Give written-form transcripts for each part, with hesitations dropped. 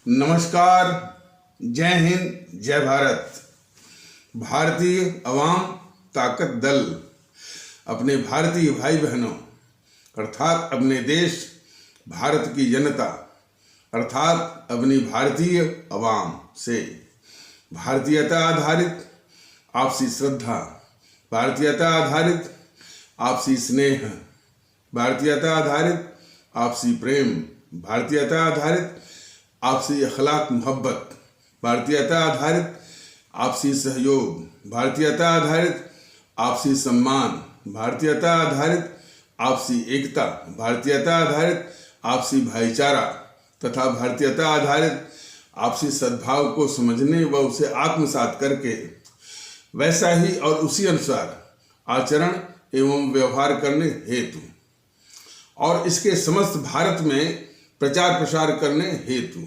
नमस्कार, जय हिंद, जय भारत। भारतीय अवाम ताकत दल अपने भारतीय भाई बहनों अर्थात अपने देश भारत की जनता अर्थात अपनी भारतीय अवाम से भारतीयता आधारित आपसी श्रद्धा, भारतीयता आधारित आपसी स्नेह, भारतीयता आधारित आपसी प्रेम, भारतीयता आधारित आपसी अखलाक मोहब्बत, भारतीयता आधारित आपसी सहयोग, भारतीयता आधारित आपसी सम्मान, भारतीयता आधारित आपसी एकता, भारतीयता आधारित आपसी भाईचारा तथा भारतीयता आधारित आपसी सद्भाव को समझने व उसे आत्मसात करके वैसा ही और उसी अनुसार आचरण एवं व्यवहार करने हेतु और इसके समस्त भारत में प्रचार प्रसार करने हेतु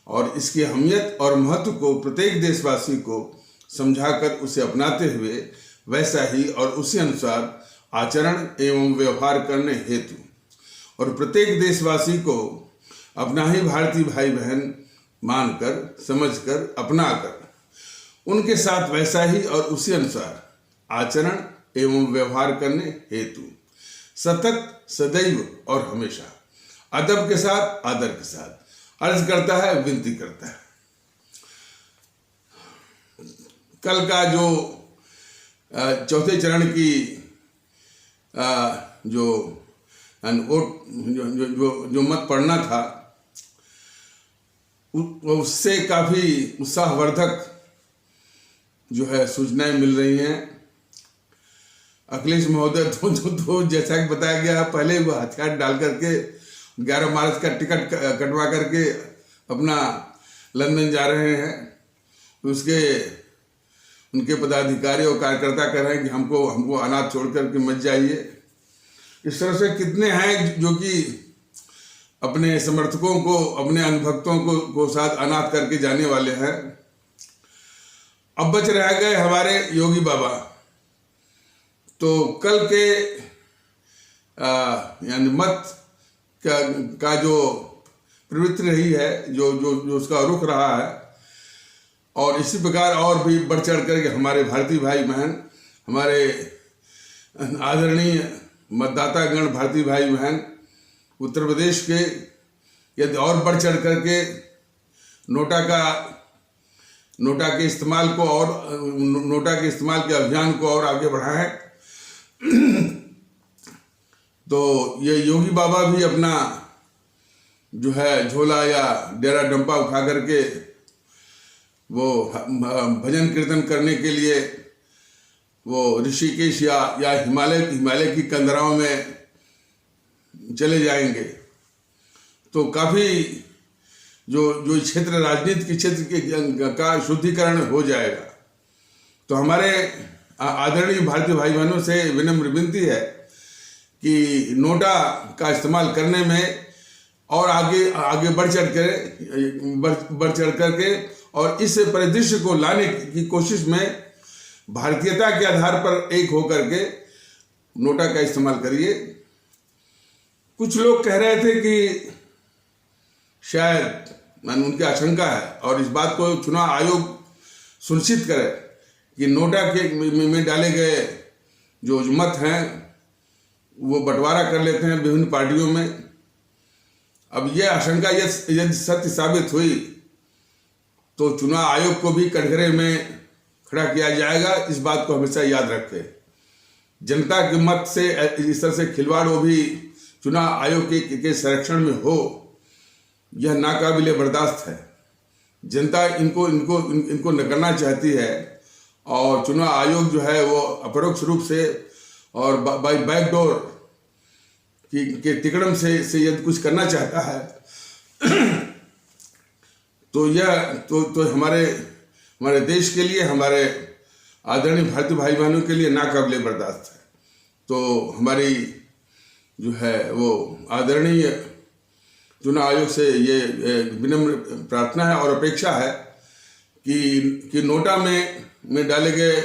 और इसकी अहमियत और महत्व को प्रत्येक देशवासी को समझाकर उसे अपनाते हुए वैसा ही और उसी अनुसार आचरण एवं व्यवहार करने हेतु और प्रत्येक देशवासी को अपना ही भारतीय भाई बहन मानकर, समझकर, अपनाकर उनके साथ वैसा ही और उसी अनुसार आचरण एवं व्यवहार करने हेतु सतत, सदैव और हमेशा अदब के साथ, आदर के साथ अर्ज करता है, विनती करता है। कल का जो चौथे चरण की जो मत पढ़ना था उससे काफी उत्साहवर्धक जो है सूचनाएं मिल रही हैं। अखिलेश महोदय तो जैसा कि बताया गया पहले वो हथियार डाल करके 11 मार्च का टिकट कटवा करके अपना लंदन जा रहे हैं। उसके उनके पदाधिकारी और कार्यकर्ता कह रहे हैं कि हमको अनाथ छोड़ करके मत जाइए। इस तरह से कितने हैं जो कि अपने समर्थकों को, अपने अनुभक्तों को साथ अनाथ करके जाने वाले हैं। अब बच रह गए हमारे योगी बाबा। तो कल के यानी मत का जो प्रवृत्ति रही है, जो उसका रुख रहा है और इसी प्रकार और भी बढ़ चढ़ करके हमारे भारतीय भाई बहन, हमारे आदरणीय मतदातागण भारतीय भाई बहन उत्तर प्रदेश के यदि और बढ़ चढ़ करके नोटा के इस्तेमाल को और नोटा के इस्तेमाल के अभियान को और आगे बढ़ाएं तो ये योगी बाबा भी अपना जो है झोला या डेरा डंपा उठा करके वो भजन कीर्तन करने के लिए वो ऋषिकेश या हिमालय की कंदराओं में चले जाएंगे। तो काफ़ी जो क्षेत्र राजनीति के क्षेत्र का शुद्धिकरण हो जाएगा। तो हमारे आदरणीय भारतीय भाई बहनों से विनम्र विनती है कि नोटा का इस्तेमाल करने में और आगे बढ़ चढ़ करके और इस परिदृश्य को लाने की कोशिश में भारतीयता के आधार पर एक होकर के नोटा का इस्तेमाल करिए। कुछ लोग कह रहे थे कि शायद उनकी आशंका है और इस बात को चुनाव आयोग सुनिश्चित करे कि नोटा के में डाले गए जो मत हैं वो बंटवारा कर लेते हैं विभिन्न पार्टियों में। अब यह आशंका यदि सत्य साबित हुई तो चुनाव आयोग को भी कटघरे में खड़ा किया जाएगा। इस बात को हमेशा याद रखें। जनता के मत से इस तरह से खिलवाड़ वो भी चुनाव आयोग के संरक्षण में हो, यह नाकाबिले बर्दाश्त है। जनता इनको नकारना चाहती है और चुनाव आयोग जो है वो अपरोक्ष रूप से और बाय बैकडोर के तिकड़म से यदि कुछ करना चाहता है तो यह तो हमारे देश के लिए, हमारे आदरणीय भारतीय भाई बहनों के लिए नाकाबिले बर्दाश्त है। तो हमारी जो है वो आदरणीय चुनाव आयोग से ये विनम्र प्रार्थना है और अपेक्षा है कि नोटा में डाले गए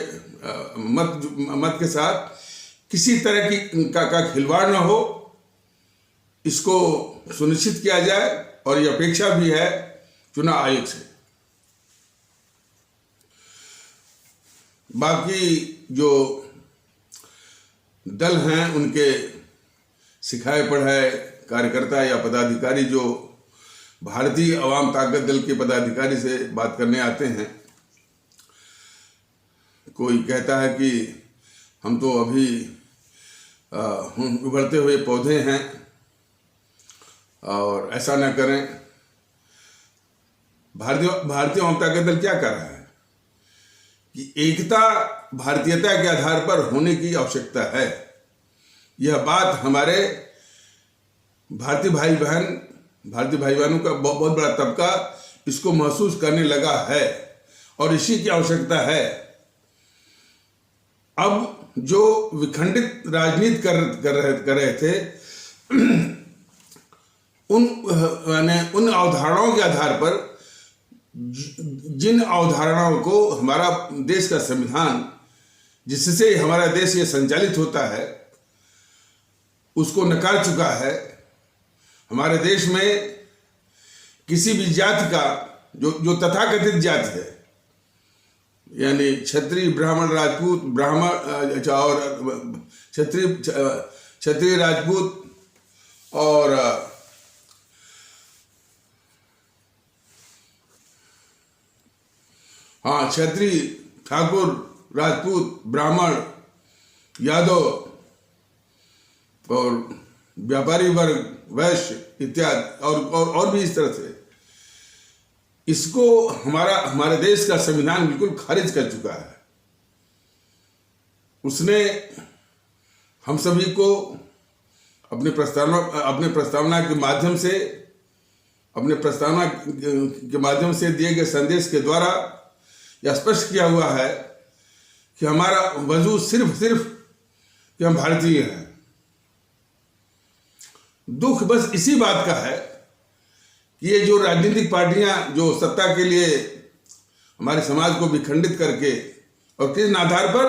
मत के साथ किसी तरह का खिलवाड़ न हो, इसको सुनिश्चित किया जाए। और ये अपेक्षा भी है चुनाव आयोग से। बाकी जो दल हैं उनके सिखाए पढ़ाए कार्यकर्ता या पदाधिकारी जो भारतीय अवाम ताकत दल के पदाधिकारी से बात करने आते हैं, कोई कहता है कि हम तो अभी उभरते हुए पौधे हैं और ऐसा न करें। भारतीय अवाम ताकत दल क्या कर रहा है कि एकता भारतीयता के आधार पर होने की आवश्यकता है। यह बात हमारे भारतीय भाई बहनों का बहुत बड़ा तबका इसको महसूस करने लगा है और इसी की आवश्यकता है। अब जो विखंडित राजनीति कर रहे थे उन अवधारणाओं के आधार पर, जिन अवधारणाओं को हमारा देश का संविधान, जिससे हमारा देश ये संचालित होता है, उसको नकार चुका है। हमारे देश में किसी भी जाति का जो तथाकथित जाति है, यानी क्षत्रिय, ब्राह्मण, राजपूत, और क्षत्रिय, राजपूत और क्षत्रिय, ठाकुर, राजपूत, ब्राह्मण, यादव और व्यापारी वर्ग, वैश्य इत्यादि और भी इस तरह से, इसको हमारे देश का संविधान बिल्कुल खारिज कर चुका है। उसने हम सभी को अपने प्रस्तावना के माध्यम से दिए गए संदेश के द्वारा यह स्पष्ट किया हुआ है कि हमारा वजूद सिर्फ कि हम भारतीय हैं। दुख बस इसी बात का है कि ये जो राजनीतिक पार्टियां जो सत्ता के लिए हमारे समाज को विखंडित करके और किन आधार पर,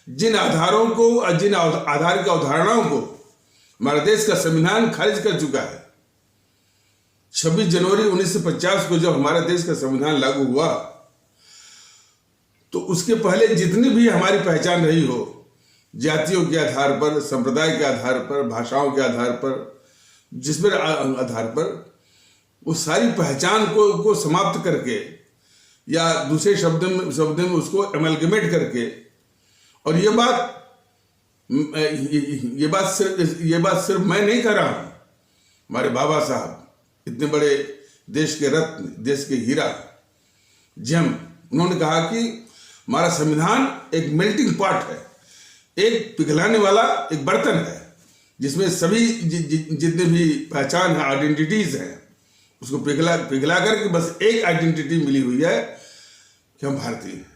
जिन आधारों को और जिन आधार की अवधारणाओं को हमारे देश का संविधान खारिज कर चुका है। 26 जनवरी 1950 को जब हमारे देश का संविधान लागू हुआ तो उसके पहले जितनी भी हमारी पहचान रही हो, जातियों के आधार पर, संप्रदाय के आधार पर, भाषाओं के आधार पर, जिस पर आधार पर, वो सारी पहचान को समाप्त करके या दूसरे शब्द में उसको एमलगमेट करके, और ये बात सिर्फ मैं नहीं कर रहा हूँ, हमारे बाबा साहब इतने बड़े देश के रत्न, देश के हीरा जेम, उन्होंने कहा कि हमारा संविधान एक मेल्टिंग पॉट है, एक पिघलाने वाला एक बर्तन है, जिसमें सभी जितने भी पहचान है, आइडेंटिटीज हैं, उसको पिघला करके बस एक आइडेंटिटी मिली हुई है कि हम भारतीय हैं।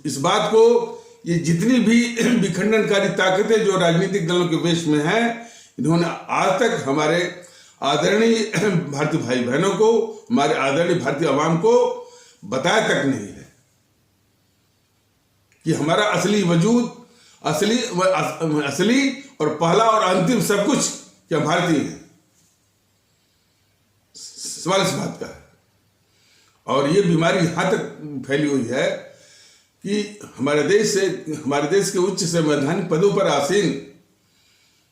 इस बात को ये जितनी भी विखंडनकारी ताकतें जो राजनीतिक दलों के वेश में हैं, इन्होंने आज तक हमारे आदरणीय भारतीय भाई बहनों को, हमारे आदरणीय भारतीय आवाम को बताया तक नहीं है कि हमारा असली वजूद, असली और पहला और अंतिम सब कुछ कि हम भारतीय हैं। सवाल इस बात का है। और ये बीमारी यहां तक फैली हुई है कि हमारे देश के उच्च संवैधानिक पदों पर आसीन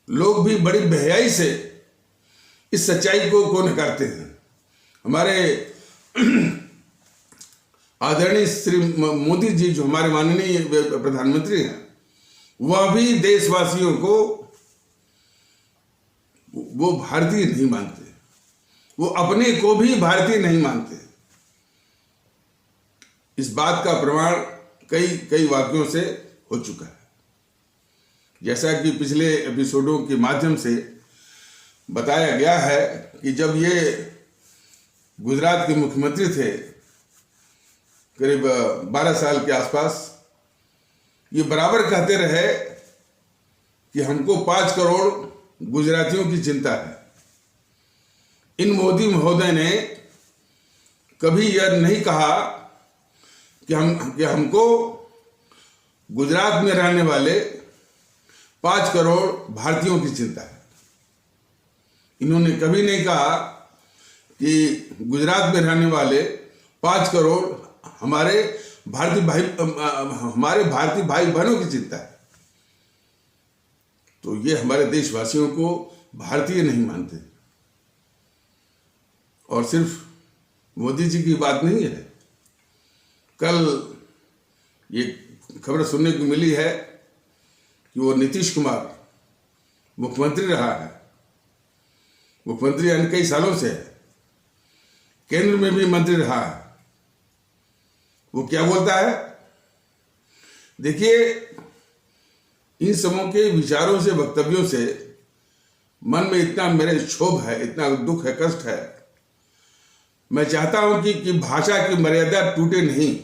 लोग भी बड़ी बेहयाई से इस सच्चाई को नकारते हैं। हमारे आदरणीय श्री मोदी जी, जो हमारे माननीय प्रधानमंत्री हैं, वह भी देशवासियों को वो भारतीय नहीं मानते, वो अपने को भी भारतीय नहीं मानते। इस बात का प्रमाण कई वाक्यों से हो चुका है। जैसा कि पिछले एपिसोडों के माध्यम से बताया गया है कि जब ये गुजरात के मुख्यमंत्री थे, करीब 12 साल के आसपास, ये बराबर कहते रहे कि हमको 5 करोड़ गुजरातियों की चिंता है। इन मोदी महोदय ने कभी यह नहीं कहा कि हमको गुजरात में रहने वाले 5 करोड़ भारतीयों की चिंता है। इन्होंने कभी नहीं कहा कि गुजरात में रहने वाले 5 करोड़ हमारे भारतीय भाई बहनों की चिंता है। तो ये हमारे देशवासियों को भारतीय नहीं मानते। और सिर्फ मोदी जी की बात नहीं है, कल ये खबर सुनने को मिली है कि वो नीतीश कुमार मुख्यमंत्री रहा है, मुख्यमंत्री यानी कई सालों से है, केंद्र में भी मंत्री रहा है। वो क्या बोलता है, देखिए इन समूह के विचारों से, वक्तव्यों से मन में इतना मेरे क्षोभ है, इतना दुख है, कष्ट है। मैं चाहता हूं कि भाषा की मर्यादा टूटे नहीं,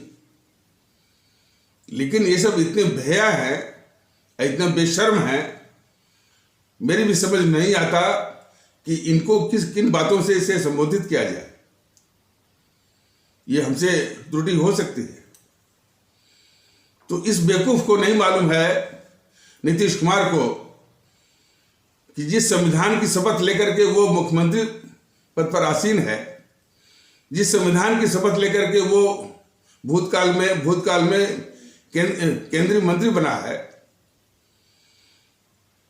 लेकिन ये सब इतने भैया है, इतना बेशर्म है, मेरी भी समझ नहीं आता कि इनको किन बातों से इसे संबोधित किया जाए। ये हमसे त्रुटि हो सकती है। तो इस बेवकूफ को नहीं मालूम है नीतीश कुमार को कि जिस संविधान की शपथ लेकर के वो मुख्यमंत्री पद पर आसीन है, जिस संविधान की शपथ लेकर के वो भूतकाल में केंद्रीय मंत्री बना है,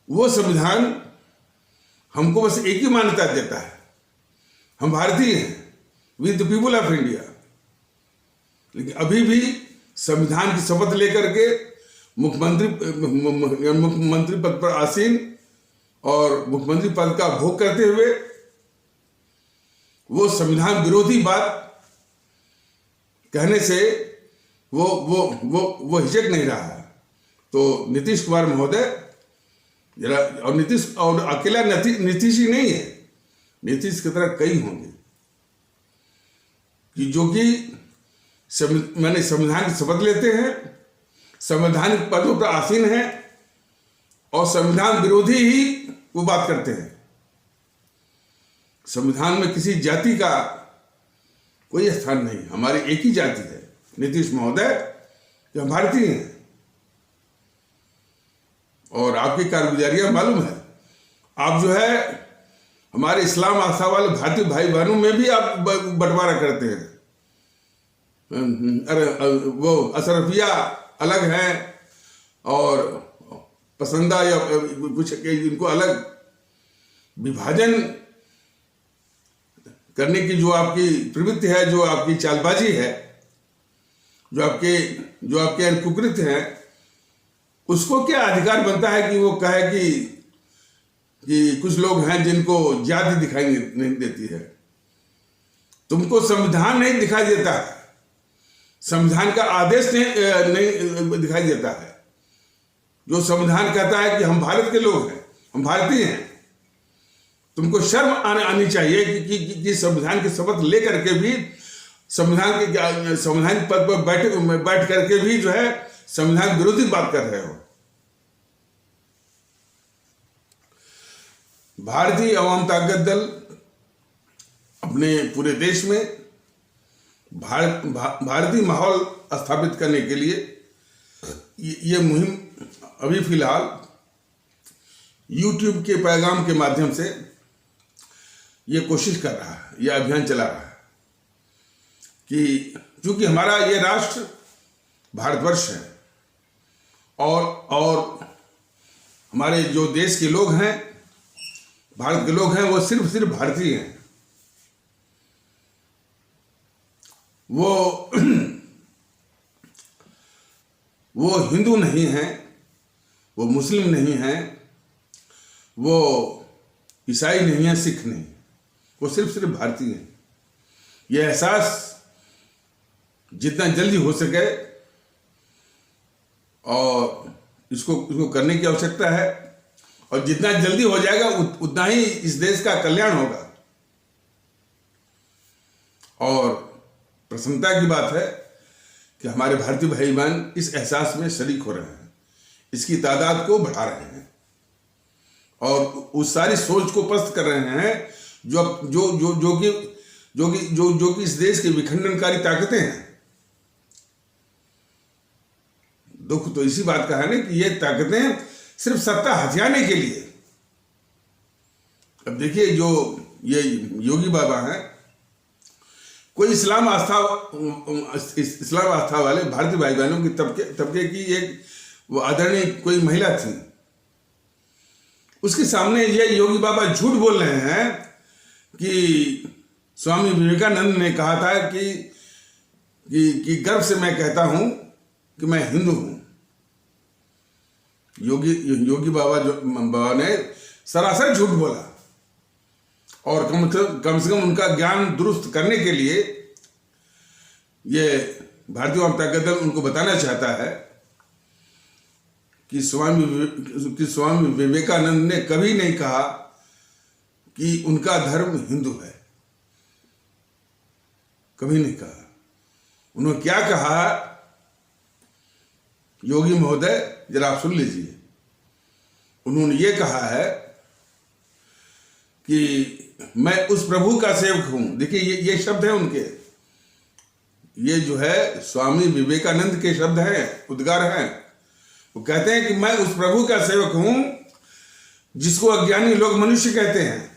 वो संविधान हमको बस एक ही मान्यता देता है, हम भारतीय हैं, we the people of India. लेकिन अभी भी संविधान की शपथ लेकर के मुख्यमंत्री पद पर आसीन और मुख्यमंत्री पद का भोग करते हुए वो संविधान विरोधी बात कहने से वो हिचक नहीं रहा है। तो नीतीश कुमार महोदय जरा, और अकेला नीतीश ही नहीं है, नीतीश की तरह कई होंगे कि जो कि मैंने संविधान की शपथ लेते हैं, संवैधानिक पदों पर आसीन हैं और संविधान विरोधी ही वो बात करते हैं। संविधान में किसी जाति का कोई स्थान नहीं, हमारी एक ही जाति है नीतीश महोदय, कि हम भारतीय हैं। और आपकी कारगुजारियां मालूम है, आप जो है हमारे इस्लाम आस्था वाले भारतीय भाई बहनों में भी आप बंटवारा करते हैं। अरे वो अशरफिया अलग हैं और पसंदा या कुछ इनको अलग विभाजन करने की जो आपकी प्रवृत्ति है, जो आपकी चालबाजी है, जो आपके कुकृत्य हैं, उसको क्या अधिकार बनता है कि वो कहे कि कुछ लोग हैं जिनको जाति दिखाई नहीं देती है। तुमको संविधान नहीं दिखाई देता है, संविधान का आदेश नहीं दिखाई देता है। जो संविधान कहता है कि हम भारत के लोग हैं, हम भारतीय हैं, तुमको शर्म आनी चाहिए कि संविधान की शपथ लेकर के भी संविधान पद पर बैठ करके भी जो है संविधान विरोधी बात कर रहे हो। भारतीय अवाम ताकत दल अपने पूरे देश में भारतीय माहौल स्थापित करने के लिए ये मुहिम अभी फिलहाल YouTube के पैगाम के माध्यम से ये कोशिश कर रहा है, ये अभियान चला रहा है कि चूंकि हमारा ये राष्ट्र भारतवर्ष है और हमारे जो देश के लोग हैं, भारत के लोग हैं, वो सिर्फ भारतीय हैं। वो हिंदू नहीं हैं, वो मुस्लिम नहीं हैं, वो ईसाई नहीं है, सिख नहीं, वो सिर्फ भारतीय हैं। ये एहसास जितना जल्दी हो सके और इसको करने की आवश्यकता है, और जितना जल्दी हो जाएगा उतना ही इस देश का कल्याण होगा। और प्रसन्नता की बात है कि हमारे भारतीय भाई बहन इस एहसास में शरीक हो रहे हैं, इसकी तादाद को बढ़ा रहे हैं और उस सारी सोच को पस्त कर रहे हैं जो कि इस देश की विखंडनकारी ताकतें हैं। दुख तो इसी बात का है ना कि ये ताकतें सिर्फ सत्ता हथियाने के लिए। अब देखिए, जो ये योगी बाबा हैं, कोई इस्लाम आस्था वाले भारतीय भाई बहनों की तबके की एक वो आदरणीय कोई महिला थी, उसके सामने ये योगी बाबा झूठ बोल रहे हैं कि स्वामी विवेकानंद ने कहा था कि गर्व से मैं कहता हूं कि मैं हिंदू हूं। योगी बाबा ने सरासर झूठ बोला, और कम से कम उनका ज्ञान दुरुस्त करने के लिए ये भारतीय वामपंथी दल उनको बताना चाहता है कि स्वामी विवेकानंद ने कभी नहीं कहा कि उनका धर्म हिंदू है, कभी नहीं कहा। उन्होंने क्या कहा, योगी महोदय जरा आप सुन लीजिए। उन्होंने ये कहा है कि मैं उस प्रभु का सेवक हूं। देखिए ये शब्द है उनके, ये जो है स्वामी विवेकानंद के शब्द हैं, उद्गार हैं। वो कहते हैं कि मैं उस प्रभु का सेवक हूं जिसको अज्ञानी लोग मनुष्य कहते हैं,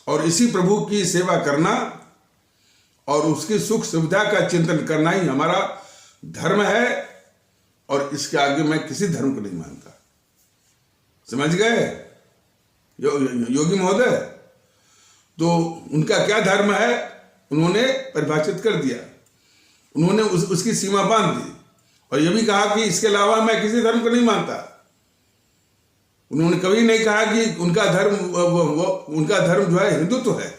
और इसी प्रभु की सेवा करना और उसकी सुख सुविधा का चिंतन करना ही हमारा धर्म है, और इसके आगे मैं किसी धर्म को नहीं मानता। समझ गए योगी महोदय? तो उनका क्या धर्म है उन्होंने परिभाषित कर दिया, उन्होंने उसकी सीमा बांध दी, और यह भी कहा कि इसके अलावा मैं किसी धर्म को नहीं मानता। उन्होंने कभी नहीं कहा कि उनका धर्म जो है हिंदुत्व है।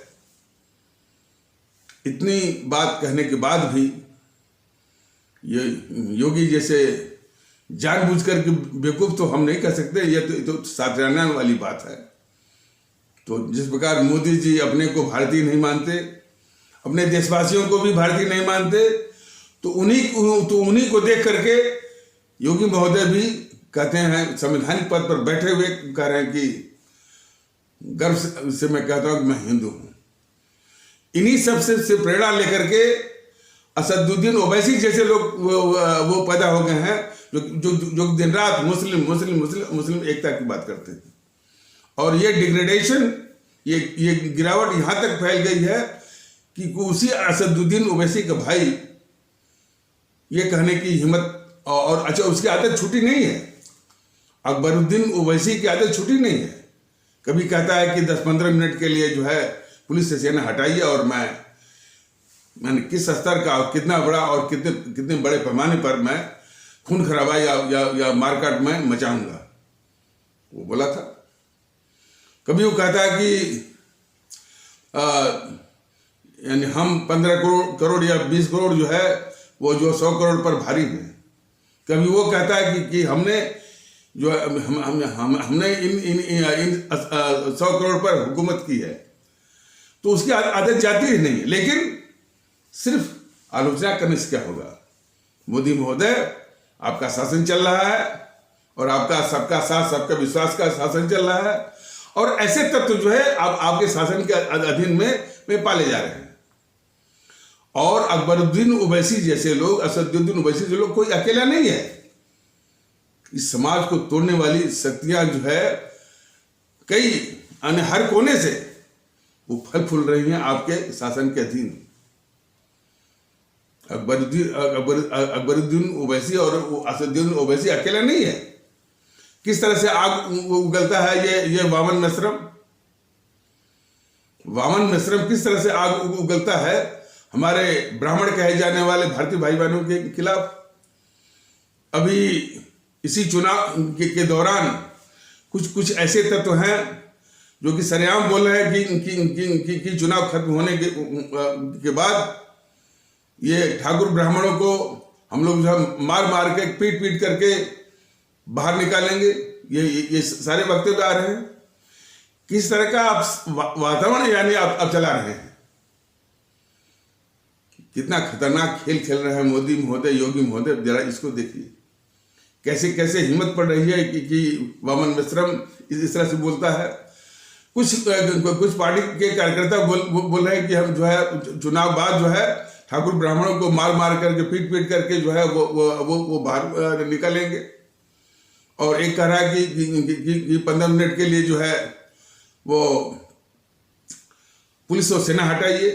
इतनी बात कहने के बाद भी ये योगी जैसे जानबूझकर के बेवकूफ तो हम नहीं कह सकते, ये तो सातराना वाली बात है। तो जिस प्रकार मोदी जी अपने को भारतीय नहीं मानते, अपने देशवासियों को भी भारतीय नहीं मानते, तो उन्हीं को देख करके योगी महोदय भी कहते हैं, संवैधानिक पद पर बैठे हुए कह रहे हैं कि गर्व से मैं कहता हूं कि मैं हिंदू हूं। इन्हीं सबसे प्रेरणा लेकर के असदुद्दीन ओवैसी जैसे लोग वो पैदा हो गए हैं जो दिन रात मुस्लिम एकता की बात करते हैं। और ये डिग्रेडेशन, ये गिरावट यहां तक फैल गई है कि उसी असदुद्दीन ओवैसी का भाई ये कहने की हिम्मत, और अच्छा उसकी आदत छूटी नहीं है, अकबरुद्दीन ओवैसी की आदत छूटी नहीं है। कभी कहता है कि 10-15 मिनट के लिए जो है पुलिस से सेना हटाइए और मैंने किस स्तर का और कितना बड़ा और कितने बड़े पैमाने पर मैं खून खराबा या मारकाट में मचाऊंगा, वो बोला था। कभी वो कहता है कि यानी हम 15 करोड़ या 20 करोड़ जो है वो जो 100 करोड़ पर भारी हैं। कभी वो कहता है कि हमने जो हमने इन 100 करोड़ पर हुकूमत की है, तो उसकी आदत जाती ही नहीं। लेकिन सिर्फ आलोचना करने से क्या होगा? मोदी महोदय, आपका शासन चल रहा है और आपका सबका साथ सबका विश्वास का शासन चल रहा है, और ऐसे तत्व जो है आपके शासन के अधीन में पाले जा रहे हैं। और अकबरुद्दीन ओवैसी जैसे लोग, असदुद्दीन ओवैसी जैसे लोग कोई अकेला नहीं है। इस समाज को तोड़ने वाली शक्तियां जो है कई अन्य हर कोने से वो फल फूल रही हैं आपके शासन के अधीन। अकबरुद्दीन ओवैसी और असदुद्दीन ओवैसी अकेला नहीं है। किस तरह से आग उगलता है ये वामन मिश्रम किस तरह से आग उगलता है हमारे ब्राह्मण कहे जाने वाले भारतीय भाई बहनों के खिलाफ। अभी इसी चुनाव के दौरान कुछ ऐसे तत्व हैं जो कि सरेआम बोल रहे हैं कि चुनाव खत्म होने के बाद ये ठाकुर ब्राह्मणों को हम लोग जो मार के पीट करके बाहर निकालेंगे। ये सारे वक्तव्य आ रहे हैं। किस तरह का आप वातावरण यानी आप चला रहे हैं? कितना खतरनाक खेल खेल रहे हैं मोदी महोदय, योगी महोदय। जरा इसको देखिए, कैसे हिम्मत पड़ रही है कि वामन मिश्रम इस तरह से बोलता है। कुछ पार्टी के कार्यकर्ता बोल रहे हैं कि हम जो है चुनाव बाद जो है ठाकुर ब्राह्मणों को मार करके पीट करके जो है वो बाहर निकालेंगे। और एक कह रहा है कि 15 मिनट के लिए जो है वो पुलिस और सेना हटाइए।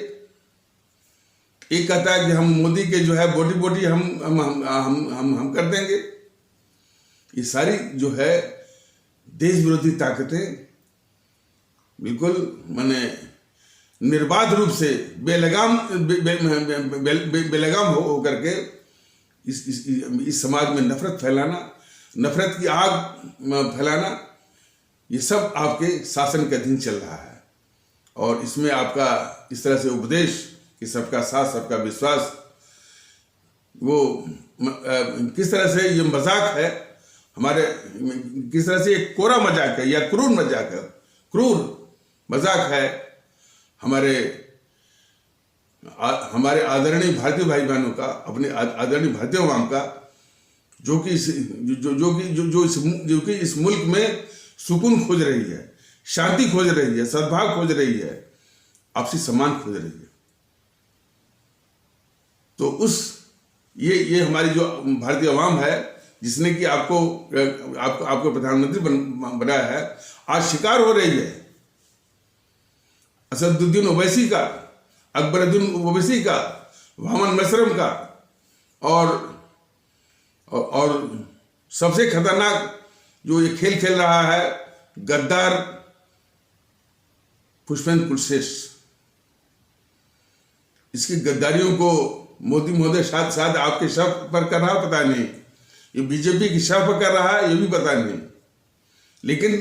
एक कहता है कि हम मोदी के जो है बोटी बोटी हम कर देंगे। ये सारी जो है देश विरोधी ताकतें बिल्कुल माने निर्बाध रूप से बेलगाम हो करके इस समाज में नफरत फैलाना, नफरत की आग फैलाना, ये सब आपके शासन के अधीन चल रहा है। और इसमें आपका इस तरह से उपदेश कि सबका साथ सबका विश्वास, वो किस तरह से ये मजाक है हमारे, किस तरह से एक कोरा मजाक है या क्रूर मजाक है, क्रूर मजाक है हमारे आदरणीय भारतीय भाई बहनों का, अपने आदरणीय भारतीय अवाम का, जो कि इस मुल्क में सुकून खोज रही है, शांति खोज रही है, सद्भाव खोज रही है, आपसी सम्मान खोज रही है। तो ये हमारी जो भारतीय अवाम है, जिसने कि आपको प्रधानमंत्री बनाया है, आज शिकार हो रही है असदुद्दीन ओवैसी का, अकबरुद्दीन ओवैसी का, वामन मसरम का, और सबसे खतरनाक जो ये खेल खेल रहा है गद्दार पुष्पेंद्र कुलश्रेष्ठ। इसकी गद्दारियों को मोदी महोदय शायद आपके शव पर कर रहा, पता नहीं, ये बीजेपी की शव पर कर रहा है, ये भी पता नहीं, लेकिन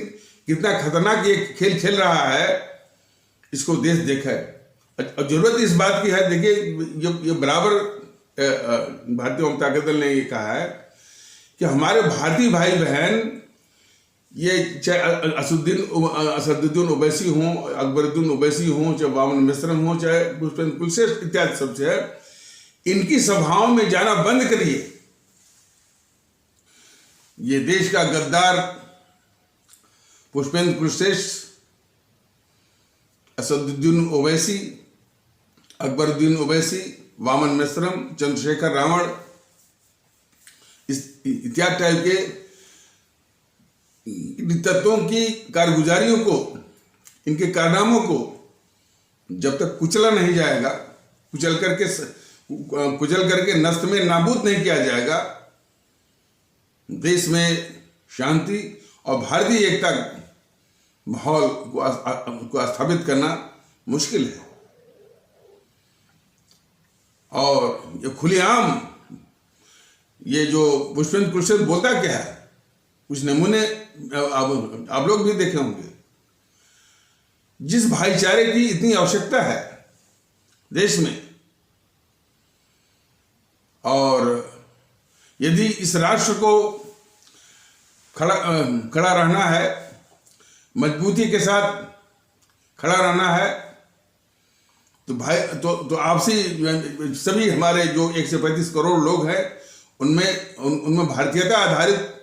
कितना खतरनाक ये खेल खेल रहा है इसको देश देखा है। और जरूरत इस बात की है, देखिए ये बराबर भारतीय जनता दल ने ये कहा है कि हमारे भारतीय भाई बहन, ये चाहे असदुद्दीन ओवैसी हों, अकबरुद्दीन ओवैसी हों, चाहे वामन मिश्रम हों, चाहे पुष्पेंद्र कुलश्रेष्ठ इत्यादि सबसे है, इनकी सभाओं में जाना बंद करिए। ये देश का गद्दार पुष्पेंद्र कुलश्रेष्ठ, असदुद्दीन ओवैसी, अकबरुद्दीन ओवैसी, वामन मिश्रम, चंद्रशेखर रावण, इत्यादि टाइप के तत्वों की कारगुजारियों को, इनके कारनामों को जब तक कुचला नहीं जाएगा, कुचल करके नष्ट में नाबूद नहीं किया जाएगा, देश में शांति और भारतीय एकता माहौल को स्थापित करना मुश्किल है। और ये खुलेआम ये जो पुष्पेंद्र कुलश्रेष्ठ बोलता क्या है, कुछ नमूने आप लोग भी देखे होंगे। जिस भाईचारे की इतनी आवश्यकता है देश में, और यदि इस राष्ट्र को खड़ा रहना है, मजबूती के साथ खड़ा रहना है, तो भाई तो आपसी सभी हमारे जो 135 करोड़ लोग हैं, उनमें भारतीयता आधारित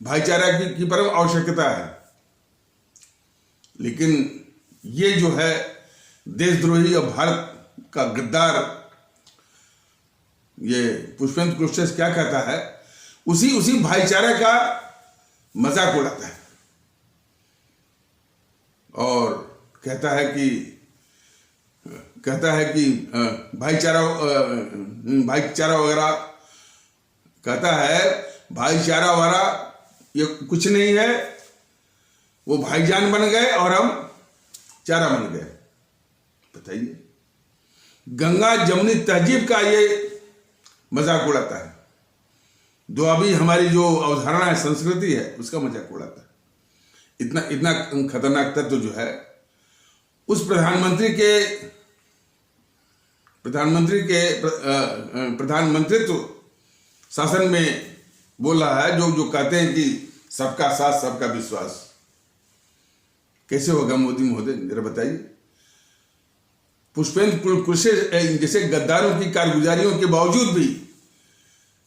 भाईचारा की परम आवश्यकता है। लेकिन ये जो है देशद्रोही और भारत का गद्दार ये पुष्पेंद्र कुलश्रेष्ठ क्या कहता है, उसी भाईचारे का मजाक उड़ाता है और कहता है कि भाईचारा वगैरह, कहता है भाईचारा वगैरह ये कुछ नहीं है, वो भाईजान बन गए और हम चारा बन गए। बताइए, गंगा जमुनी तहजीब का ये मजाक उड़ाता है। दुआबी हमारी जो अवधारणा है, संस्कृति है, उसका मजाक उड़ाता है। इतना खतरनाक तत्व जो है उस प्रधानमंत्रित्व शासन में बोल रहा है, जो कहते हैं कि सबका साथ सबका विश्वास। कैसे होगा मोदी महोदय, जरा बताइए। पुष्पेंद्र कुलश्रेष्ठ जैसे गद्दारों की कारगुजारियों के बावजूद भी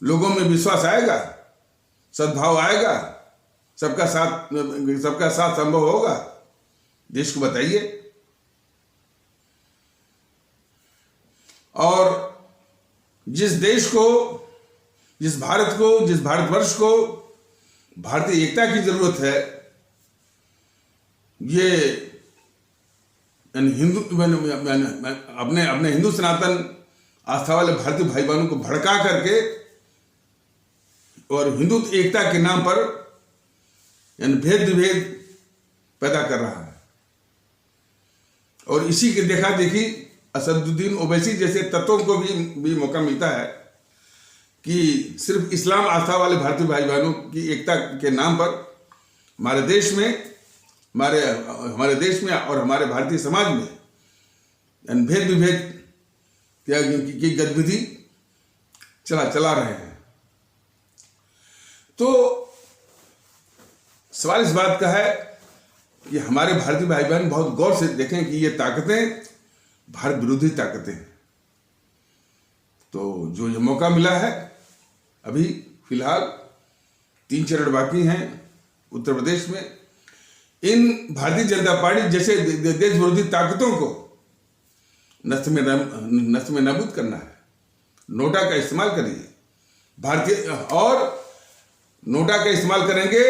लोगों में विश्वास आएगा, सद्भाव आएगा, सबका साथ संभव होगा? देश को बताइए। और जिस भारतवर्ष को भारतीय एकता की जरूरत है, ये अपने हिंदू सनातन आस्था वाले भारतीय भाई बहनों को भड़का करके और हिंदुत्व एकता के नाम पर यानी भेद विभेद पैदा कर रहा है। और इसी के देखा देखी असदुद्दीन ओवैसी जैसे तत्वों को भी मौका मिलता है कि सिर्फ इस्लाम आस्था वाले भारतीय भाई बहनों की एकता के नाम पर हमारे देश में और हमारे भारतीय समाज में भेद विभेद की गतिविधि चला रहे हैं। तो सवाल इस बात का है कि हमारे भारतीय भाई बहन बहुत गौर से देखें कि ये ताकतें भारत विरोधी ताकतें हैं। तो जो ये मौका मिला है, अभी फिलहाल 3 चरण बाकी हैं उत्तर प्रदेश में, इन भारतीय जनता पार्टी जैसे देश विरोधी ताकतों को नष्ट में नाबूद करना है। नोटा का इस्तेमाल करिए और नोटा का इस्तेमाल करेंगे,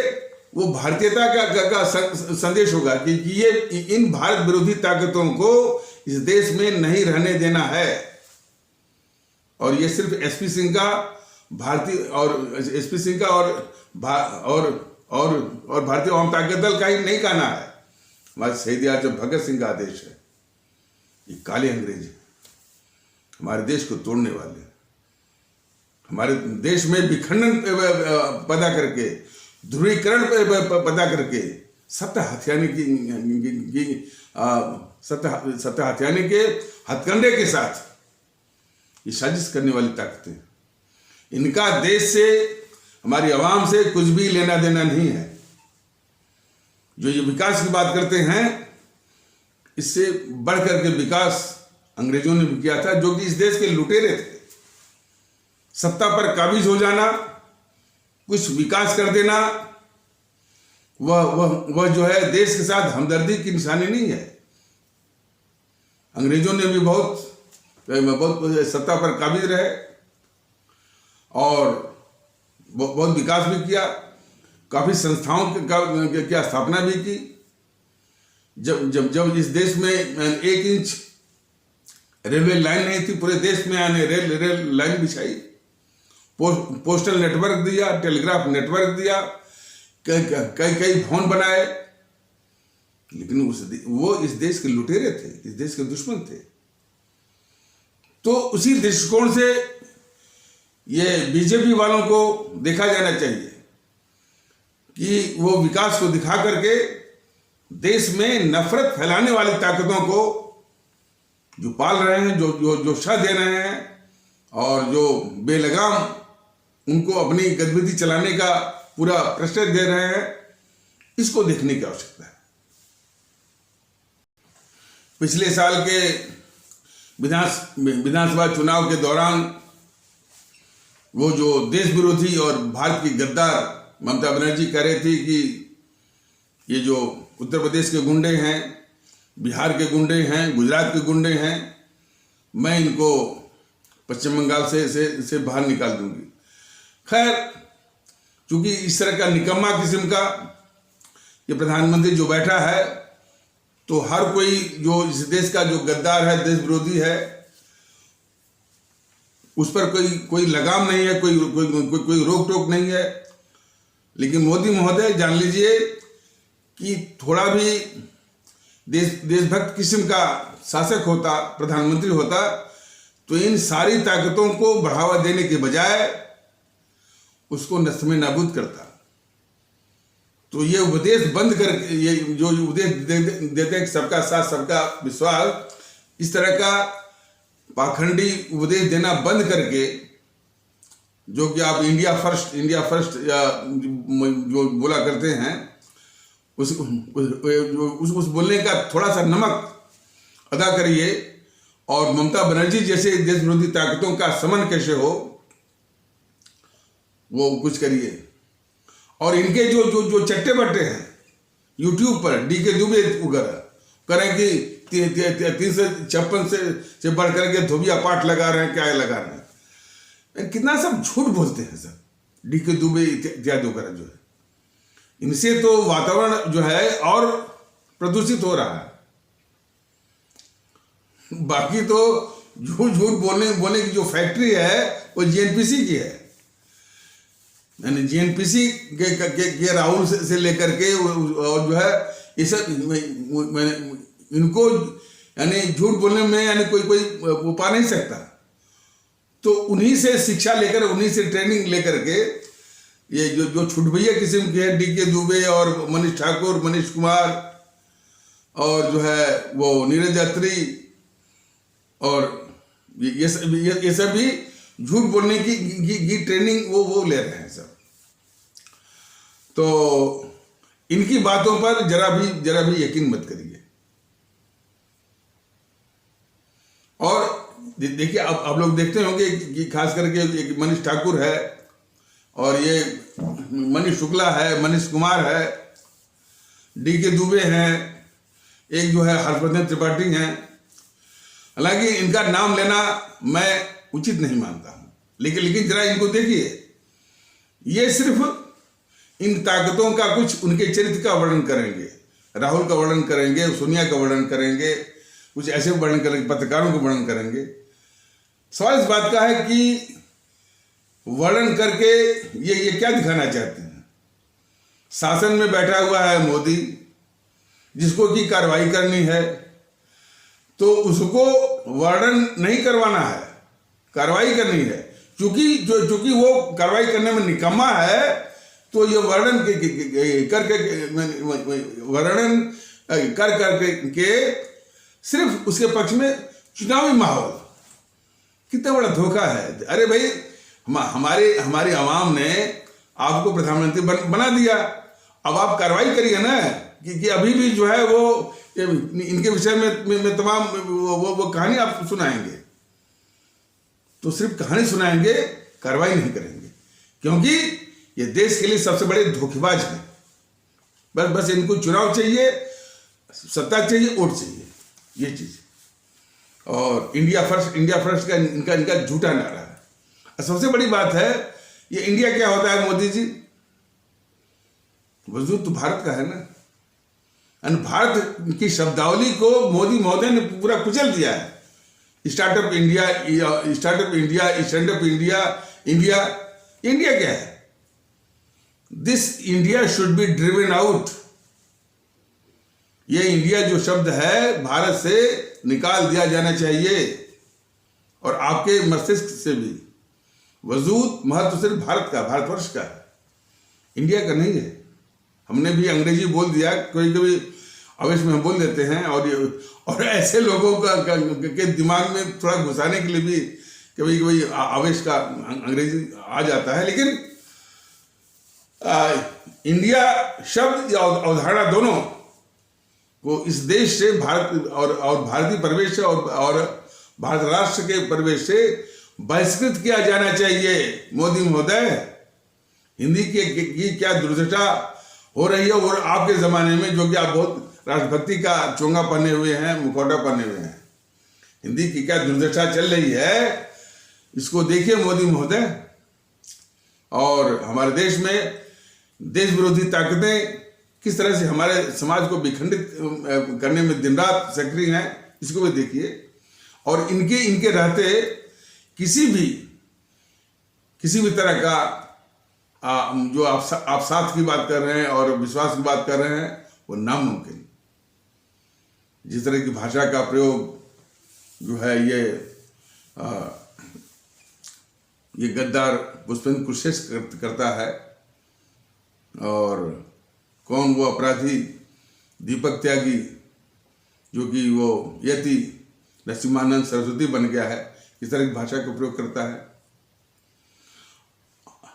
वो भारतीयता का संदेश होगा कि ये इन भारत विरोधी ताकतों को इस देश में नहीं रहने देना है। और ये सिर्फ एसपी सिंह का और भारतीय आवाम ताकत दल का ही नहीं कहना है। हमारे शहीद आजम भगत सिंह का आदेश है। ये काले अंग्रेज हैं, हमारे देश को तोड़ने वाले, हमारे देश में विखंडन पैदा करके, ध्रुवीकरण पैदा करके, सत्ता हथियाने के हथकंडे के साथ ये साजिश करने वाली ताकतें, इनका देश से, हमारी आवाम से कुछ भी लेना देना नहीं है। जो ये विकास की बात करते हैं, इससे बढ़कर के विकास अंग्रेजों ने भी किया था, जो कि इस देश के लुटेरे थे। सत्ता पर काबिज हो जाना, कुछ विकास कर देना, वह जो है देश के साथ हमदर्दी की निशानी नहीं है। अंग्रेजों ने भी बहुत सत्ता पर काबिज रहे और बहुत विकास भी किया, काफी संस्थाओं की स्थापना भी की। जब इस देश में 1 इंच रेलवे लाइन नहीं थी, पूरे देश में आने रेल लाइन बिछाई, पोस्टल नेटवर्क दिया, टेलीग्राफ नेटवर्क दिया, कई भवन बनाए। लेकिन वो इस देश के लुटेरे थे, इस देश के दुश्मन थे। तो उसी दृष्टिकोण से ये बीजेपी वालों को देखा जाना चाहिए कि वो विकास को दिखा करके देश में नफरत फैलाने वाली ताकतों को जो पाल रहे हैं, जो शह दे रहे हैं और जो बेलगाम उनको अपनी गतिविधि चलाने का पूरा प्रश्रय दे रहे हैं, इसको देखने की आवश्यकता है। पिछले साल के विधानसभा चुनाव के दौरान वो जो देश विरोधी और भारत की गद्दार ममता बनर्जी कह रही थी कि ये जो उत्तर प्रदेश के गुंडे हैं, बिहार के गुंडे हैं, गुजरात के गुंडे हैं, मैं इनको पश्चिम बंगाल से बाहर निकाल दूंगी। खैर, चूंकि इस तरह का निकम्मा किस्म का ये प्रधानमंत्री जो बैठा है, तो हर कोई जो इस देश का जो गद्दार है, देश विरोधी है, उस पर कोई लगाम नहीं है, कोई रोक टोक नहीं है। लेकिन मोदी महोदय जान लीजिए कि थोड़ा भी देशभक्त किस्म का शासक होता, प्रधानमंत्री होता, तो इन सारी ताकतों को बढ़ावा देने के बजाय उसको नष्ट में नाबूद करता। तो ये उपदेश बंद करके, ये जो उपदेश देते हैं सबका साथ सबका विश्वास, इस तरह का पाखंडी उपदेश देना बंद करके, जो कि आप इंडिया फर्स्ट या जो बोला करते हैं, उस बोलने का थोड़ा सा नमक अदा करिए और ममता बनर्जी जैसे देश विरोधी ताकतों का समन कैसे हो वो कुछ करिए। और इनके जो चट्टे बट्टे हैं यूट्यूब पर, डीके दुबे वगैरह करें कि 356 से बढ़ करके धोबिया पाठ लगा रहे हैं, क्या लगा रहे हैं, कितना सब झूठ बोलते हैं सर। डीके दुबे इत्यादि वगैरह जो है, इनसे तो वातावरण जो है और प्रदूषित हो रहा है। बाकी तो झूठ झूठ बोलने की जो फैक्ट्री है वो जीएनपीसी की है। यानी जीएनपीसी के राहुल से लेकर के और जो है ये सब इनको यानी झूठ बोलने में यानी कोई वो पा नहीं सकता। तो उन्हीं से शिक्षा लेकर, उन्हीं से ट्रेनिंग लेकर के ये जो छुटभैया किस्म के हैं, डीके दुबे और मनीष ठाकुर, मनीष कुमार और जो है वो नीरज यात्री और ये सब भी झूठ बोलने की ट्रेनिंग वो ले रहे हैं सब। तो इनकी बातों पर जरा भी यकीन मत करिए। और देखिए आप लोग देखते होंगे कि खास करके एक मनीष ठाकुर है और ये मनीष शुक्ला है, मनीष कुमार है, डीके दुबे हैं, एक जो है हर्षवर्धन त्रिपाठी हैं। हालांकि इनका नाम लेना मैं उचित नहीं मानता हूं, लेकिन जरा इनको देखिए, ये सिर्फ इन ताकतों का कुछ उनके चरित्र का वर्णन करेंगे, राहुल का वर्णन करेंगे, सोनिया का वर्णन करेंगे, कुछ ऐसे वर्णन करेंगे, पत्रकारों का वर्णन करेंगे। सवाल इस बात का है कि वर्णन करके ये क्या दिखाना चाहते हैं। शासन में बैठा हुआ है मोदी, जिसको की कार्रवाई करनी है, तो उसको वर्णन नहीं करवाना है, कार्रवाई करनी है। चूंकि वो कार्रवाई करने में निकम्मा है, तो ये वर्णन कर सिर्फ उसके पक्ष में चुनावी माहौल। कितना बड़ा धोखा है। अरे भाई, हमारी आवाम ने आपको प्रधानमंत्री बना दिया, अब आप कार्रवाई करिए ना कि अभी भी जो है वो इनके विषय में तमाम वो कहानी आप सुनाएंगे। तो सिर्फ कहानी सुनाएंगे, कार्रवाई नहीं करेंगे, क्योंकि ये देश के लिए सबसे बड़े धोखेबाज हैं। बस इनको चुनाव चाहिए, सत्ता चाहिए, वोट चाहिए, ये चीज। और इंडिया फर्स्ट का इनका झूठा नारा है। सबसे बड़ी बात है, ये इंडिया क्या होता है मोदी जी? वजूद तो भारत का है ना। भारत की शब्दावली को मोदी महोदय ने पूरा कुचल दिया है। Startup India, stand up India, India क्या है? This India should be driven out. ये इंडिया जो शब्द है भारत से निकाल दिया जाना चाहिए, और आपके मस्तिष्क से भी। वजूद महत्व सिर्फ भारत का, भारतवर्ष का है, इंडिया का नहीं है। हमने भी अंग्रेजी बोल दिया, कभी कभी आवेश में हम बोल देते हैं, और ऐसे लोगों के दिमाग में थोड़ा घुसाने के लिए भी कभी आवेश का अंग्रेजी आ जाता है। लेकिन इंडिया शब्द या अवधारणा दोनों को इस देश से, भारत और भारतीय परिवेश से और भारत राष्ट्र के परिवेश से बहिष्कृत किया जाना चाहिए। मोदी महोदय, हिंदी की क्या दुर्दशा हो रही है, और आपके जमाने में जो कि आप बहुत राष्ट्रभक्ति का चोंगा पहने हुए हैं, मुखौटा पहने हुए हैं, हिंदी की क्या दुर्दशा चल रही है, इसको देखिए मोदी महोदय। और हमारे देश में देश विरोधी ताकतें किस तरह से हमारे समाज को विखंडित करने में दिन रात सक्रिय हैं, इसको भी देखिए। और इनके रहते किसी भी तरह का जो आप साथ की बात कर रहे हैं और विश्वास की बात कर रहे हैं, वो नामुमकिन। जिस तरह की भाषा का प्रयोग जो है ये गद्दार पुष्पेंद्र कुशवाहा करता है, और कौन वो अपराधी दीपक त्यागी जो कि वो यति नरसिम्हानंद सरस्वती बन गया है, इस तरह की भाषा का प्रयोग करता है।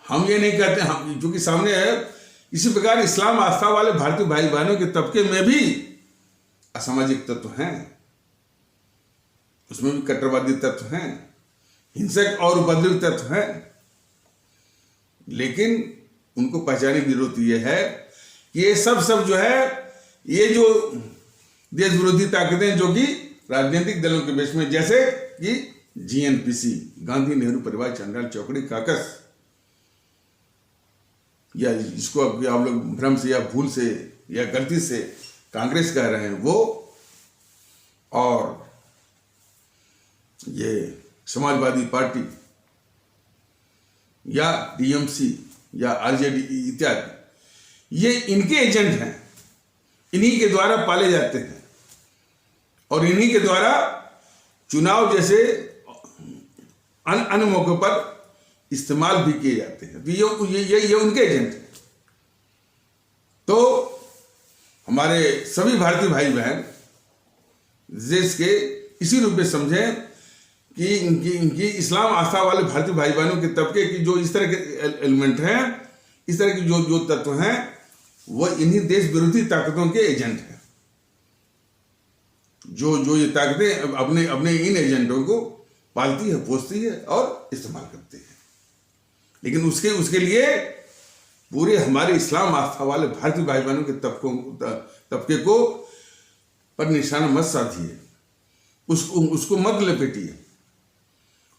हम ये नहीं कहते, हम जो कि सामने है, इसी प्रकार इस्लाम आस्था वाले भारतीय भाई बहनों के तबके में भी असामाजिक तत्व हैं, उसमें भी कट्टरवादी तत्व हैं, हिंसक और उपद्रवी तत्व हैं। लेकिन उनको पहचानने की जरूरत यह है कि ये सब जो है, ये जो देश विरोधी ताकतें जो कि राजनीतिक दलों के बेच में, जैसे कि जीएनपीसी, गांधी नेहरू परिवार चंडाल चौकड़ी काकस, या जिसको आप लोग भ्रम से या भूल से या गलती से कांग्रेस कह रहे हैं, वो, और ये समाजवादी पार्टी या टीएमसी या आरजेडी इत्यादि, ये इनके एजेंट हैं, इन्हीं के द्वारा पाले जाते हैं और इन्हीं के द्वारा चुनाव जैसे अन्य मौके पर इस्तेमाल भी किए जाते हैं। तो ये उनके एजेंट हैं। तो हमारे सभी भारतीय भाई बहन देश के इसी रूप में समझें कि इनकी इस्लाम आस्था वाले भारतीय भाई बहनों के तबके की जो इस तरह के एलिमेंट हैं, इस तरह की जो तत्व हैं, वो इन्हीं देश विरोधी ताकतों के एजेंट हैं। जो ये ताकतें अपने इन एजेंटों को पालती है, पोसती है और इस्तेमाल करती है। लेकिन उसके लिए पूरे हमारे इस्लाम आस्था वाले भारतीय भाई बहनों के तबके को पर निशाना मत साधिए, उसको मत लपेटिए।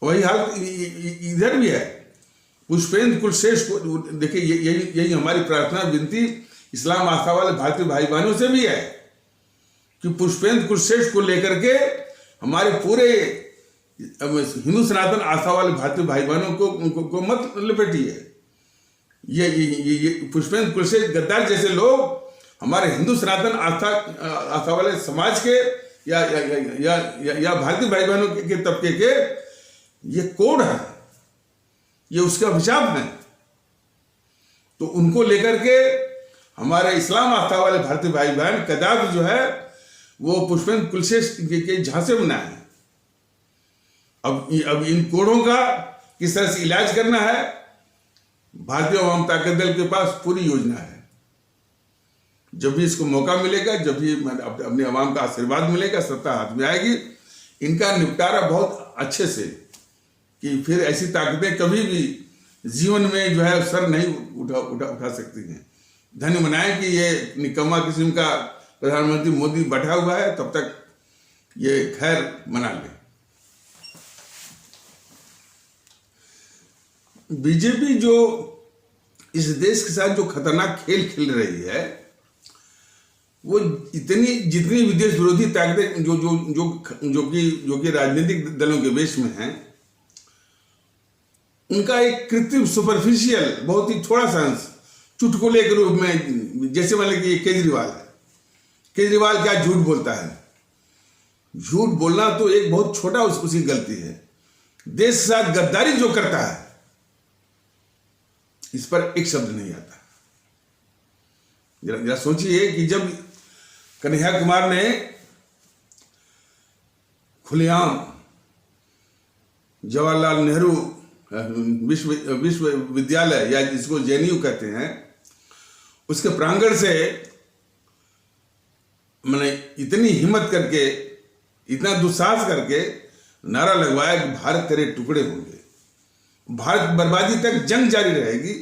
वही हाल इधर भी है। पुष्पेंद्र कुलश्रेष्ठ को देखिए, यही हमारी प्रार्थना विनती इस्लाम आस्था वाले भारतीय भाई बहनों से भी है कि पुष्पेंद्र कुलश्रेष्ठ को लेकर के हमारे पूरे हिंदू सनातन आस्था वाले भारतीय भाई बहनों को मत लपेटिए। ये पुष्पेंद्र कुलश्रेष्ठ गद्दार जैसे लोग हमारे हिंदू सनातन आस्था वाले समाज के या भारतीय भाई बहनों के तबके के ये कोड है, ये उसका अभिशाप है। तो उनको लेकर के हमारे इस्लाम आस्था वाले भारतीय भाई बहन कदापि जो है वो पुष्पेंद्र कुलश्रेष्ठ के झांसे में ना है। अब इन कोड़ों का किस तरह से इलाज करना है, भारतीय अवाम ताकत दल के पास पूरी योजना है। जब भी इसको मौका मिलेगा, जब भी अपने अवाम का आशीर्वाद मिलेगा, सत्ता हाथ में आएगी, इनका निपटारा बहुत अच्छे से, कि फिर ऐसी ताकतें कभी भी जीवन में जो है सर नहीं उठा सकती हैं। धन्य मनाएं कि ये निकम्मा किस्म का प्रधानमंत्री मोदी बैठा हुआ है, तब तक ये खैर मना ले। बीजेपी जो इस देश के साथ जो खतरनाक खेल खेल रही है, वो जितनी विदेश विरोधी ताकतें जो कि राजनीतिक दलों के वेश में हैं, उनका एक कृत्रिम सुपरफिशियल बहुत ही थोड़ा सा अंश चुटकुले के रूप में, जैसे मतलब कि ये केजरीवाल है। केजरीवाल क्या झूठ बोलता है। झूठ बोलना तो एक बहुत छोटा उसकी गलती है। देश के साथ गद्दारी जो करता है, इस पर एक शब्द नहीं आता। जरा सोचिए कि जब कन्हैया कुमार ने खुलेआम जवाहरलाल नेहरू विश्वविद्यालय या जिसको जेएनयू कहते हैं, उसके प्रांगण से मैंने इतनी हिम्मत करके, इतना दुस्साहस करके नारा लगवाया कि भारत तेरे टुकड़े होंगे, भारत बर्बादी तक जंग जारी रहेगी।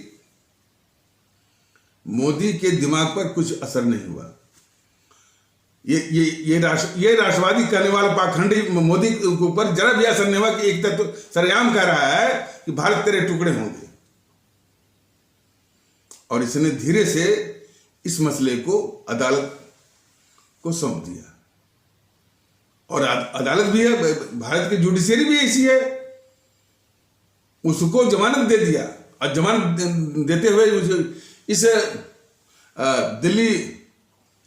मोदी के दिमाग पर कुछ असर नहीं हुआ। ये राष्ट्रवादी कहने वाला पाखंडी मोदी के ऊपर जरा भी असर नहीं हुआ कि एक तो सरेआम कह रहा है कि भारत तेरे टुकड़े होंगे, और इसने धीरे से इस मसले को अदालत को सौंप दिया। और अदालत भी है, भारत की जुडिशरी भी ऐसी है, उसको जमानत दे दिया। और जमानत देते हुए इस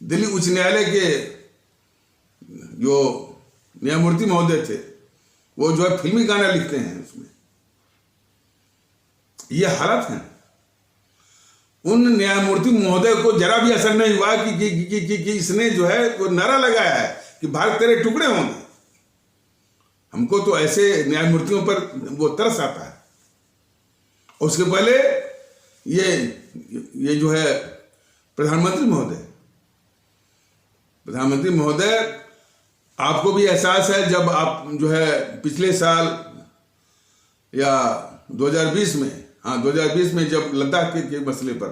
दिल्ली उच्च न्यायालय के जो न्यायमूर्ति महोदय थे, वो जो है फिल्मी गाना लिखते हैं उसमें। ये हालत है। उन न्यायमूर्ति महोदय को जरा भी असर नहीं हुआ कि इसने जो है वो नारा लगाया है कि भारत तेरे टुकड़े होंगे। हमको तो ऐसे न्यायमूर्तियों पर वो तरस आता है। उसके पहले ये जो है प्रधानमंत्री महोदय, आपको भी एहसास है, जब आप जो है पिछले साल या 2020 में जब लद्दाख के मसले पर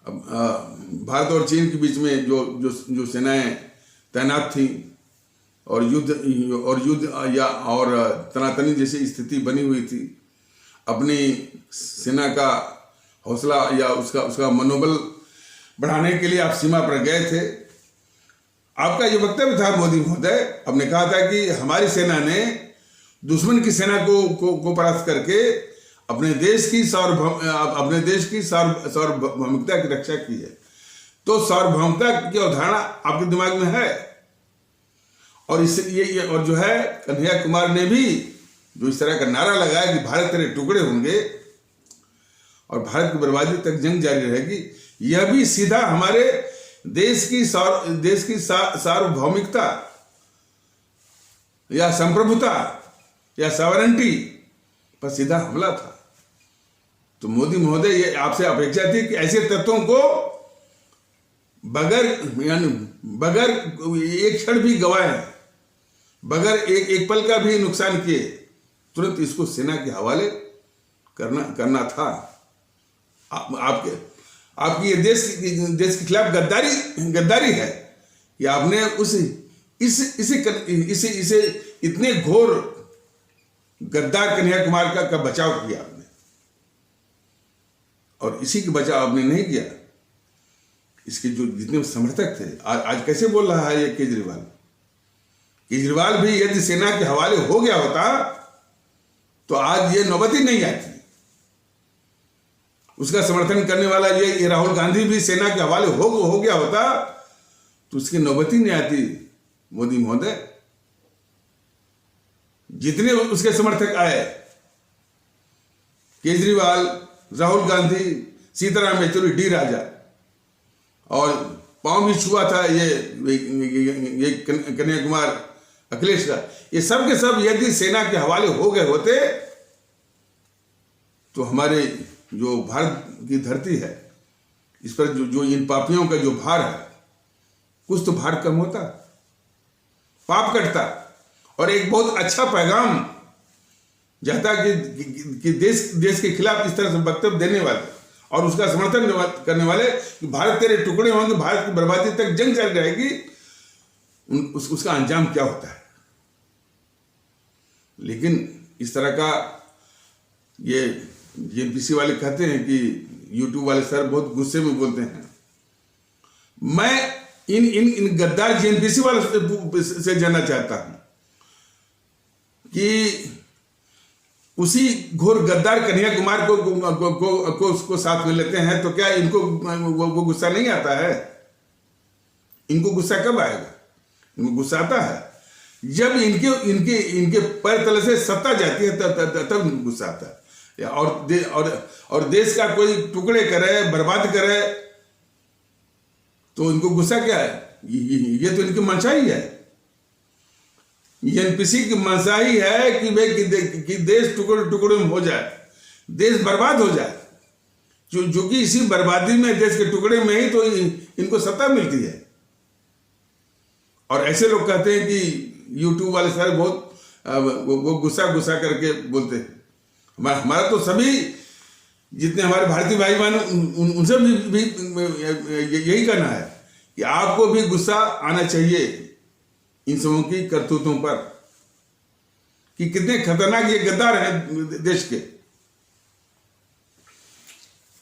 भारत और चीन के बीच में जो सेनाएं तैनात थी और युद्ध और तनातनी जैसी स्थिति बनी हुई थी, अपनी सेना का हौसला या उसका मनोबल बढ़ाने के लिए आप सीमा पर गए थे। आपका ये वक्तव्य था मोदी महोदय, आपने कहा था कि हमारी सेना ने दुश्मन की सेना को परास्त करके अपने देश की सार्वभौमिकता की रक्षा की है। तो सार्वभौमिकता की अवधारणा आपके दिमाग में है, और ये और जो है कन्हैया कुमार ने भी जो इस तरह का नारा लगाया कि भारत तेरे टुकड़े होंगे और भारत की बर्बादी तक जंग जारी रहेगी, यह भी सीधा हमारे देश की सार्वभौमिकता या संप्रभुता या सॉवरेंटी पर सीधा हमला था। तो मोदी महोदय, ये आपसे अपेक्षा थी कि ऐसे तत्वों को बगैर एक क्षण भी गवाए, बगैर एक पल का भी नुकसान किए, तुरंत इसको सेना के हवाले करना था। आपकी ये देश के खिलाफ गद्दारी है कि आपने इसे इतने घोर गद्दार कन्हैया कुमार का बचाव किया आपने, और इसी के बचाव आपने नहीं किया। इसके जो जितने समर्थक थे, आज कैसे बोल रहा है ये केजरीवाल भी यदि सेना के हवाले हो गया होता तो आज ये नौबत ही नहीं आती। उसका समर्थन करने वाला ये राहुल गांधी भी सेना के हवाले हो गया होता तो उसकी नौबत ही नहीं आती। मोदी महोदय, जितने उसके समर्थक आए, केजरीवाल, राहुल गांधी, सीताराम येचुरी, डी राजा, और पांव भी छुआ था ये कन्हैया कुमार, अखिलेश का, ये सब के सब यदि सेना के हवाले हो गए होते तो हमारे जो भारत की धरती है, इस पर जो इन पापियों का जो भार है, कुछ तो भार कम होता, पाप कटता, और एक बहुत अच्छा पैगाम जाता कि देश के खिलाफ इस तरह से वक्तव्य देने वाले और उसका समर्थन करने वाले कि भारत तेरे टुकड़े होंगे, भारत की बर्बादी तक जंग चल रहेगी, उसका अंजाम क्या होता है। लेकिन इस तरह का ये जेएनपीसी वाले कहते हैं कि यूट्यूब वाले सर बहुत गुस्से में बोलते हैं। मैं इन गद्दार जेएनपीसी वाले से जानना चाहता हूं कि उसी घोर गद्दार कन्हैया कुमार को साथ में लेते हैं तो क्या इनको वो गुस्सा नहीं आता है? इनको गुस्सा कब आएगा? इनको गुस्सा आता है जब इनके पैर तले से सत्ता जाती है, तब इनको गुस्सा आता है। और देश का कोई टुकड़े करे, बर्बाद करे, तो इनको गुस्सा क्या है? ये तो इनकी मंशा ही है। एनपीसी की मंशा ही है कि देश टुकड़े में हो जाए, देश बर्बाद हो जाए, जो कि इसी बर्बादी में, देश के टुकड़े में ही तो इनको सत्ता मिलती है। और ऐसे लोग कहते हैं कि यूट्यूब वाले सारे बहुत वो गुस्सा करके बोलते हैं। हमारा तो सभी जितने हमारे भारतीय भाई बहन उनसे भी यही कहना है कि आपको भी गुस्सा आना चाहिए इन सबों की करतूतों पर, कि कितने खतरनाक ये गद्दार हैं देश के।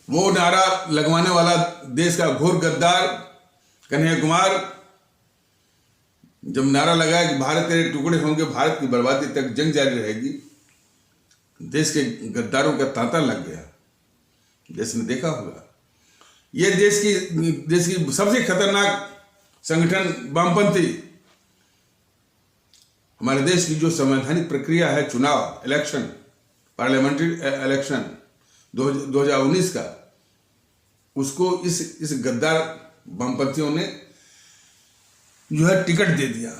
वो नारा लगवाने वाला देश का घोर गद्दार कन्हैया कुमार जब नारा लगाया कि भारत तेरे टुकड़े होंगे, भारत की बर्बादी तक जंग जारी रहेगी, देश के गद्दारों का तांता लग गया। देश ने देखा होगा, ये देश की सबसे खतरनाक संगठन वामपंथी, हमारे देश की जो संवैधानिक प्रक्रिया है, चुनाव, इलेक्शन, पार्लियामेंट्री इलेक्शन 2019 का, उसको इस गद्दार वामपंथियों ने जो है टिकट दे दिया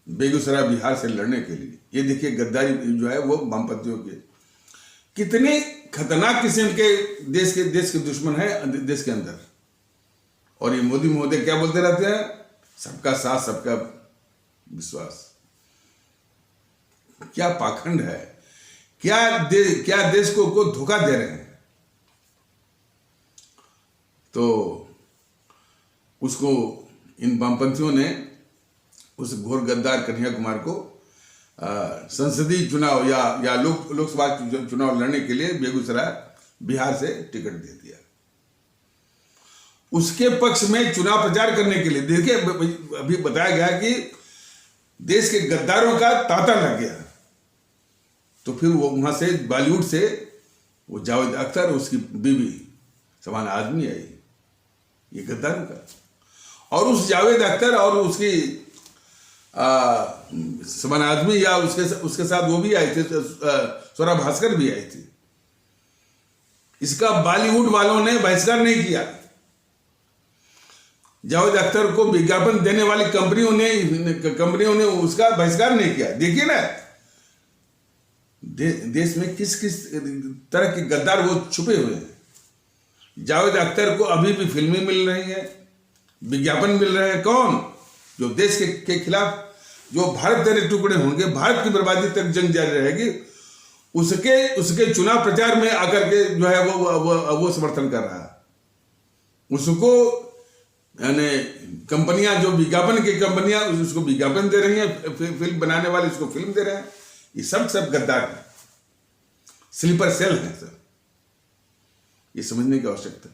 बेगूसराय बिहार से लड़ने के लिए। ये देखिए गद्दारी जो है वो वामपंथियों के कितने खतरनाक किस्म के देश के दुश्मन है देश के अंदर। और ये मोदी महोदय क्या बोलते रहते हैं? सबका साथ, सबका विश्वास। क्या पाखंड है, क्या देश को धोखा दे रहे हैं। तो उसको इन वामपंथियों ने उस घोर गद्दार कन्हैया कुमार को संसदीय चुनाव या लोकसभा चुनाव लड़ने के लिए बेगूसराय बिहार से टिकट दे दिया। उसके पक्ष में चुनाव प्रचार करने के लिए, देखिए अभी बताया गया कि देश के गद्दारों का तांता लग गया, तो फिर वो वहां से बॉलीवुड से वो जावेद अख्तर और उसकी बीवी समान आदमी आई, ये गद्दारों का। और उस जावेद अख्तर और उसकी समान आदमी या उसके साथ वो भी आए थे, स्वरा भास्कर भी आई थी। इसका बॉलीवुड वालों ने बहिष्कार नहीं किया। जावेद अख्तर को विज्ञापन देने वाली कंपनियों ने उसका बहिष्कार नहीं किया। देखिए ना, देश में किस किस तरह के गद्दार वो छुपे हुए हैं। जावेद अख्तर को अभी भी फिल्में मिल रही हैं, विज्ञापन मिल रहे हैं। कौन? जो देश के खिलाफ, जो भारत तेरे टुकड़े होंगे, भारत की बर्बादी तक जंग जारी रहेगी, उसके चुनाव प्रचार में आकर के जो है वो समर्थन कर रहा है। उसको यानी कंपनियां, जो विज्ञापन की कंपनियां उसको विज्ञापन दे रही हैं, फिल्म बनाने वाले उसको फिल्म दे रहे हैं। ये सब गद्दार है, स्लीपर सेल है सब। ये समझने की आवश्यकता।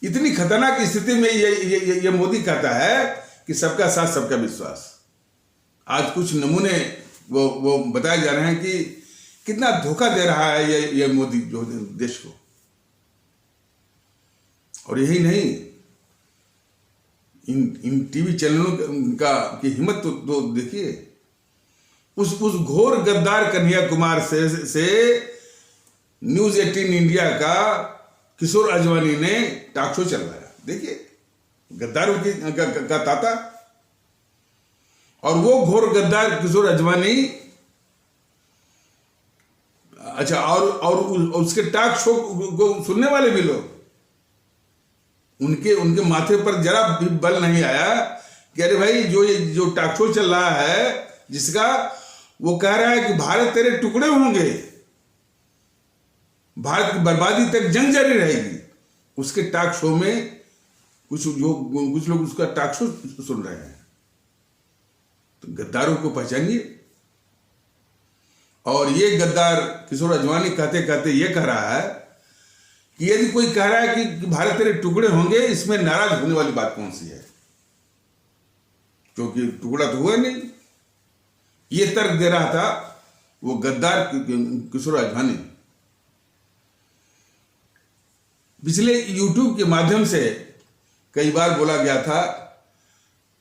इतनी खतरनाक स्थिति में ये मोदी कहता है कि सबका साथ सबका विश्वास। आज कुछ नमूने वो बताए जा रहे हैं कि कितना धोखा दे रहा है ये मोदी जो देश को। और यही नहीं, इन टीवी चैनलों की हिम्मत तो देखिए। उस घोर गद्दार कन्हैया कुमार से न्यूज 18 इंडिया का किशोर अजवानी ने टॉक शो चलवाया। देखिए गद्दारों का ताता। और वो घोर गद्दार किशोर अजवानी, अच्छा, और उसके टॉक शो को सुनने वाले भी लोग, उनके माथे पर जरा भी बल नहीं आया कि अरे भाई जो टॉक शो चल रहा है, जिसका वो कह रहा है कि भारत तेरे टुकड़े होंगे, भारत की बर्बादी तक जंग जारी रहेगी, उसके टॉक शो में कुछ लोग उसका टॉक शो सुन रहे हैं। तो गद्दारों को पहचानिए। और ये गद्दार किशोर अजवानी कहते कहते ये कह रहा है कि यदि कोई कह रहा है कि भारत तेरे टुकड़े होंगे, इसमें नाराज होने वाली बात कौन सी है, क्योंकि टुकड़ा तो हुआ नहीं। ये तर्क दे रहा था वो गद्दार किशोर अजवानी। पिछले YouTube के माध्यम से कई बार बोला गया था,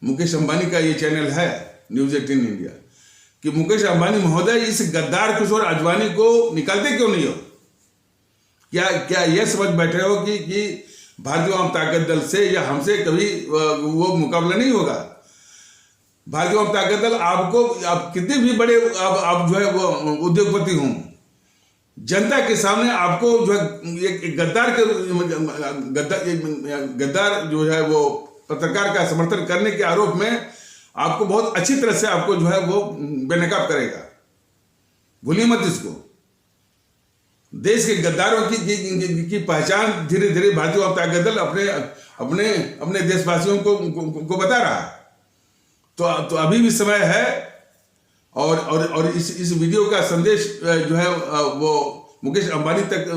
मुकेश अंबानी का ये चैनल है न्यूज 18 इंडिया, कि मुकेश अंबानी महोदय इस गद्दार किशोर अजवानी को निकालते क्यों नहीं हो? क्या यह समझ बैठे हो कि भारतीय आम ताकत दल से या हमसे कभी वो मुकाबला नहीं होगा? भारतीय आम ताकत दल आप कितने भी बड़े आप जो है वो उद्योगपति हों, जनता के सामने आपको जो है एक गद्दार जो है वो पत्रकार का समर्थन करने के आरोप में आपको बहुत अच्छी तरह से आपको जो है वो बेनकाब करेगा। भूलिए मत इसको। देश के गद्दारों की पहचान धीरे धीरे भारतीय जनता दल अपने देशवासियों को बता रहा है। तो अभी भी समय है। और इस वीडियो का संदेश जो है वो मुकेश अंबानी तक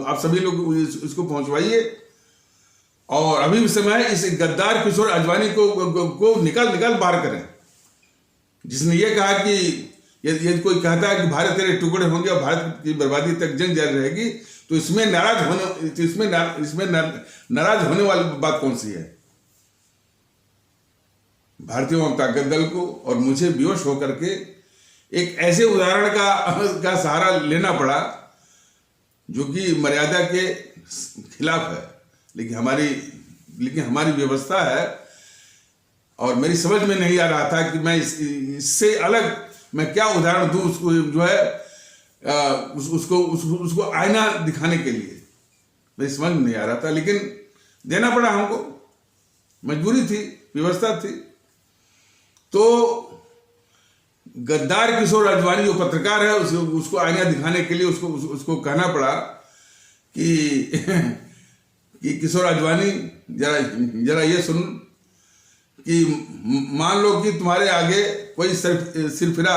आप सभी लोग इसको पहुंचवाइए। और अभी भी समय है, इस गद्दार किशोर अजवानी को निकाल बाहर करें, जिसने ये कहा कि यदि कोई कहता है कि भारत तेरे टुकड़े होंगे और भारत की बर्बादी तक जंग जारी रहेगी, तो इसमें नाराज होने वाली बात कौन सी है? भारतीय जनता दल को और मुझे बेहोश होकर के एक ऐसे उदाहरण का सहारा लेना पड़ा जो कि मर्यादा के खिलाफ है, लेकिन हमारी व्यवस्था है। और मेरी समझ में नहीं आ रहा था कि मैं इससे अलग मैं क्या उदाहरण दूं उसको, जो है उसको आईना दिखाने के लिए मेरी समझ में नहीं आ रहा था, लेकिन देना पड़ा हमको, मजबूरी थी, व्यवस्था थी। तो गद्दार किशोर अजवानी जो पत्रकार है उसको आईना दिखाने के लिए उसको कहना पड़ा कि किशोर अजवानी जरा ये सुन कि मान लो कि तुम्हारे आगे कोई सिरफिरा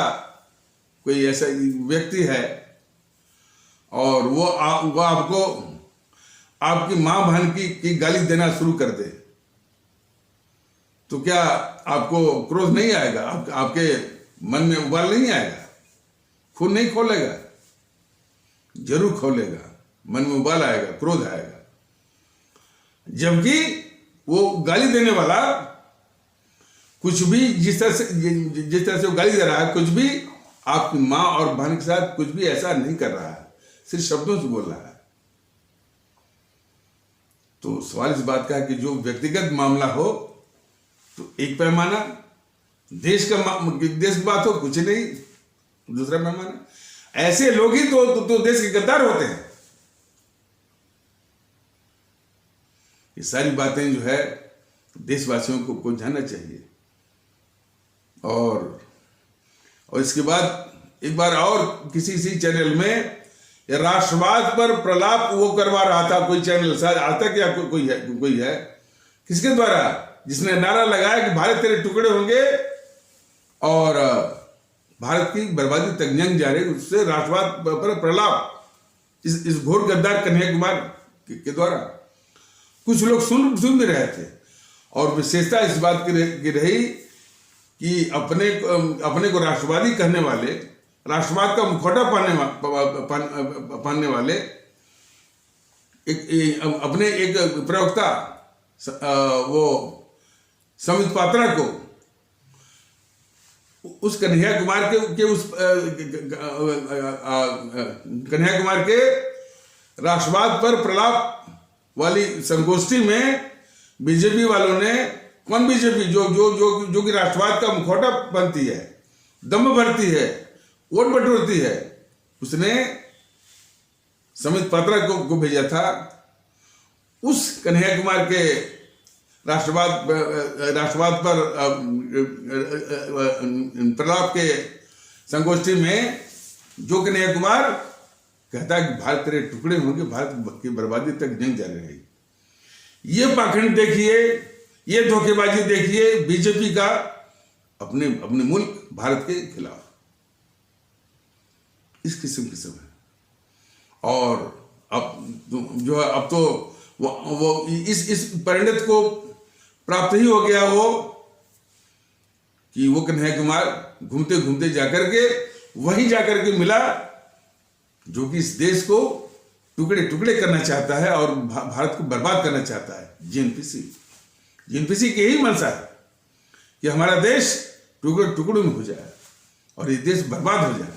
कोई ऐसा व्यक्ति है और वो आपको आपकी माँ बहन की गाली देना शुरू कर दे, तो क्या आपको क्रोध नहीं आएगा? आपके मन में उबाल नहीं आएगा? खून नहीं खोलेगा? जरूर खोलेगा, मन में उबाल आएगा, क्रोध आएगा। जबकि वो गाली देने वाला कुछ भी जिस तरह से वो गाली दे रहा है, कुछ भी आपकी माँ और बहन के साथ कुछ भी ऐसा नहीं कर रहा है, सिर्फ शब्दों से बोल रहा है। तो सवाल इस बात का है कि जो व्यक्तिगत मामला हो तो एक पैमाना, देश की बात हो कुछ नहीं, दूसरा पैमाना। ऐसे लोग ही तो देश के गद्दार होते हैं। ये सारी बातें जो है देशवासियों को जानना चाहिए। और इसके बाद एक बार और किसी चैनल में राष्ट्रवाद पर प्रलाप वो करवा रहा था, कोई चैनल शायद आज तक या कोई है किसके द्वारा, जिसने नारा लगाया कि भारत तेरे टुकड़े होंगे और भारत की बर्बादी तक जंग जा रही, उससे राष्ट्रवाद पर प्रलाप इस घोर गद्दार कन्हैया कुमार के द्वारा कुछ लोग सुन भी रहे थे। और विशेषता इस बात की रही कि अपने को राष्ट्रवादी कहने वाले, राष्ट्रवाद का मुखौटा पहनने वाले अपने एक प्रवक्ता वो समित पात्रा को उस कन्हैया कुमार के राष्ट्रवाद पर प्रलाप वाली संगोष्ठी में बीजेपी वालों ने, कौन बीजेपी जो कि राष्ट्रवाद का मुखौटा बनती है, दम भरती है, वोट बटोरती है, उसने समित पात्रा को भेजा था उस कन्हैया कुमार के राष्ट्रवाद पर प्रलाप के संगोष्ठी में, जो कन्हैया कुमार कहता है कि भारत तेरे टुकड़े होंगे, भारत की बर्बादी तक जंग जारी रहेगी। ये पाखंड देखिए, ये धोखेबाजी देखिए बीजेपी का अपने मुल्क भारत के खिलाफ, इस किस्म है। और अब जो है, अब तो वो इस परिणत को प्राप्त ही हो गया वो कि वो कन्हैया कुमार घूमते घूमते जाकर के मिला जो कि इस देश को टुकड़े टुकड़े करना चाहता है और भारत को बर्बाद करना चाहता है। जीएनपीसी की यही मंशा है कि हमारा देश टुकड़ों में हो जाए और ये देश बर्बाद हो जाए।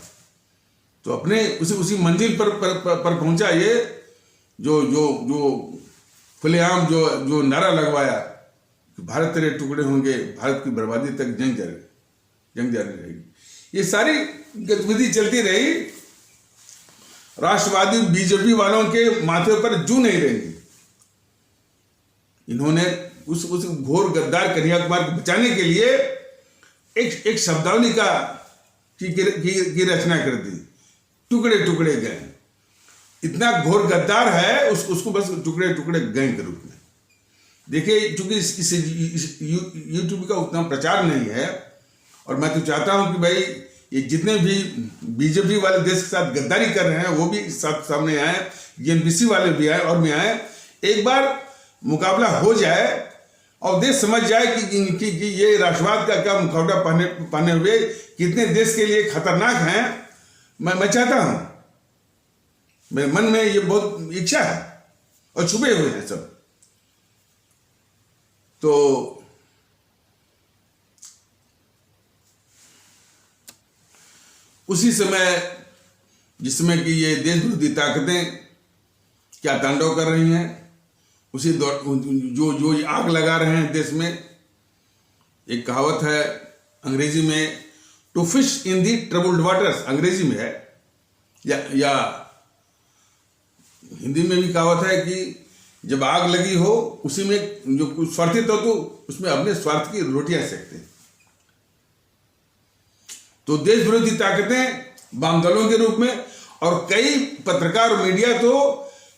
तो अपने उसी मंजिल पर पहुंचा ये जो खुलेआम जो नारा लगवाया कि भारत तेरे टुकड़े होंगे, भारत की बर्बादी तक जंग जारी रहेगी। ये सारी गतिविधि चलती रही, राष्ट्रवादी बीजेपी वालों के माथे पर जू नहीं रहेंगी। इन्होंने उस घोर गद्दार कन्हैया कुमार को बचाने के लिए एक शब्दावली की रचना कर दी, टुकड़े टुकड़े गए। इतना घोर गद्दार है उसको बस टुकड़े टुकड़े गैंग के रूप में देखिए। चूंकि इस यूट्यूब का उतना प्रचार नहीं है और मैं तो चाहता हूं कि भाई ये जितने भी बीजेपी वाले देश के साथ गद्दारी कर रहे हैं वो भी सामने आए, जीएनपीसी वाले भी आए और भी आए, एक बार मुकाबला हो जाए और देश समझ जाए कि ये राष्ट्रवाद का क्या मुखौटा पहने हुए कितने देश के लिए खतरनाक हैं। मैं चाहता हूं, मेरे मन में ये बहुत इच्छा है और छुपे हुए हैं सब। तो उसी समय जिसमें कि ये देश विरोधी ताकतें क्या तांडव कर रही हैं, उसी जो आग लगा रहे हैं देश में। एक कहावत है अंग्रेजी में, to fish in the troubled waters, अंग्रेजी में है, या हिंदी में भी कहावत है कि जब आग लगी हो उसी में जो कुछ स्वार्थी तत्व उसमें अपने स्वार्थ की रोटियां सेकते हैं। तो देश विरोधी ताकतें वाम दलों के रूप में और कई पत्रकार और मीडिया तो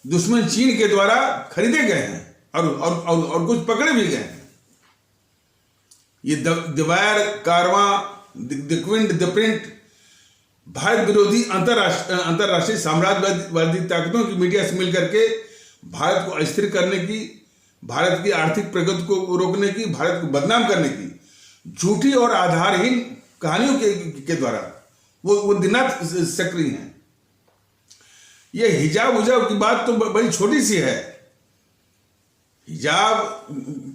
दुश्मन चीन के द्वारा खरीदे गए हैं और कुछ पकड़े भी गए हैं। ये the wire, Karwaan, the Quint, the print Bharat विरोधी अंतरराष्ट्रीय साम्राज्यवादी ताकतों की मीडिया से मिलकर के भारत को अस्थिर करने की भारत की आर्थिक प्रगति को रोकने की, भारत को बदनाम करने की झूठी और आधारहीन कहानियों के द्वारा वो दिनात सक्रिय हैं। ये हिजाब उजाब की बात तो बड़ी छोटी सी है। हिजाब,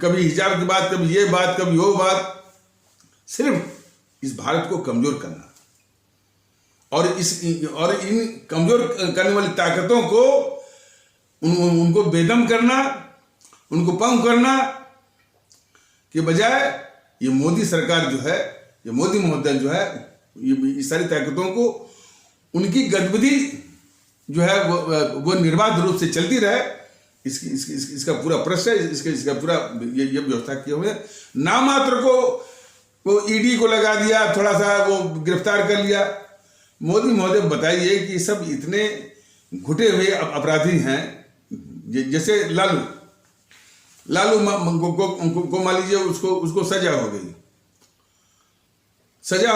कभी हिजाब की बात, कभी ये बात, कभी वो बात, सिर्फ इस भारत को कमजोर करना और इन कमजोर करने वाली ताकतों को उनको बेदम करना, उनको पंग करना के बजाय ये मोदी सरकार जो है, ये मोदी महोदय जो है, ये सारी ताकतों को उनकी गतिविधि जो है वो निर्बाध रूप से चलती रहे, इसका पूरा प्रश्न है, इसका पूरा ये व्यवस्था किए हुए। नाम मात्र को वो ईडी को लगा दिया, थोड़ा सा वो गिरफ्तार कर लिया। मोदी महोदय बताइए कि सब इतने घुटे हुए अपराधी हैं, जैसे लालू को मान लीजिए उसको सजा हो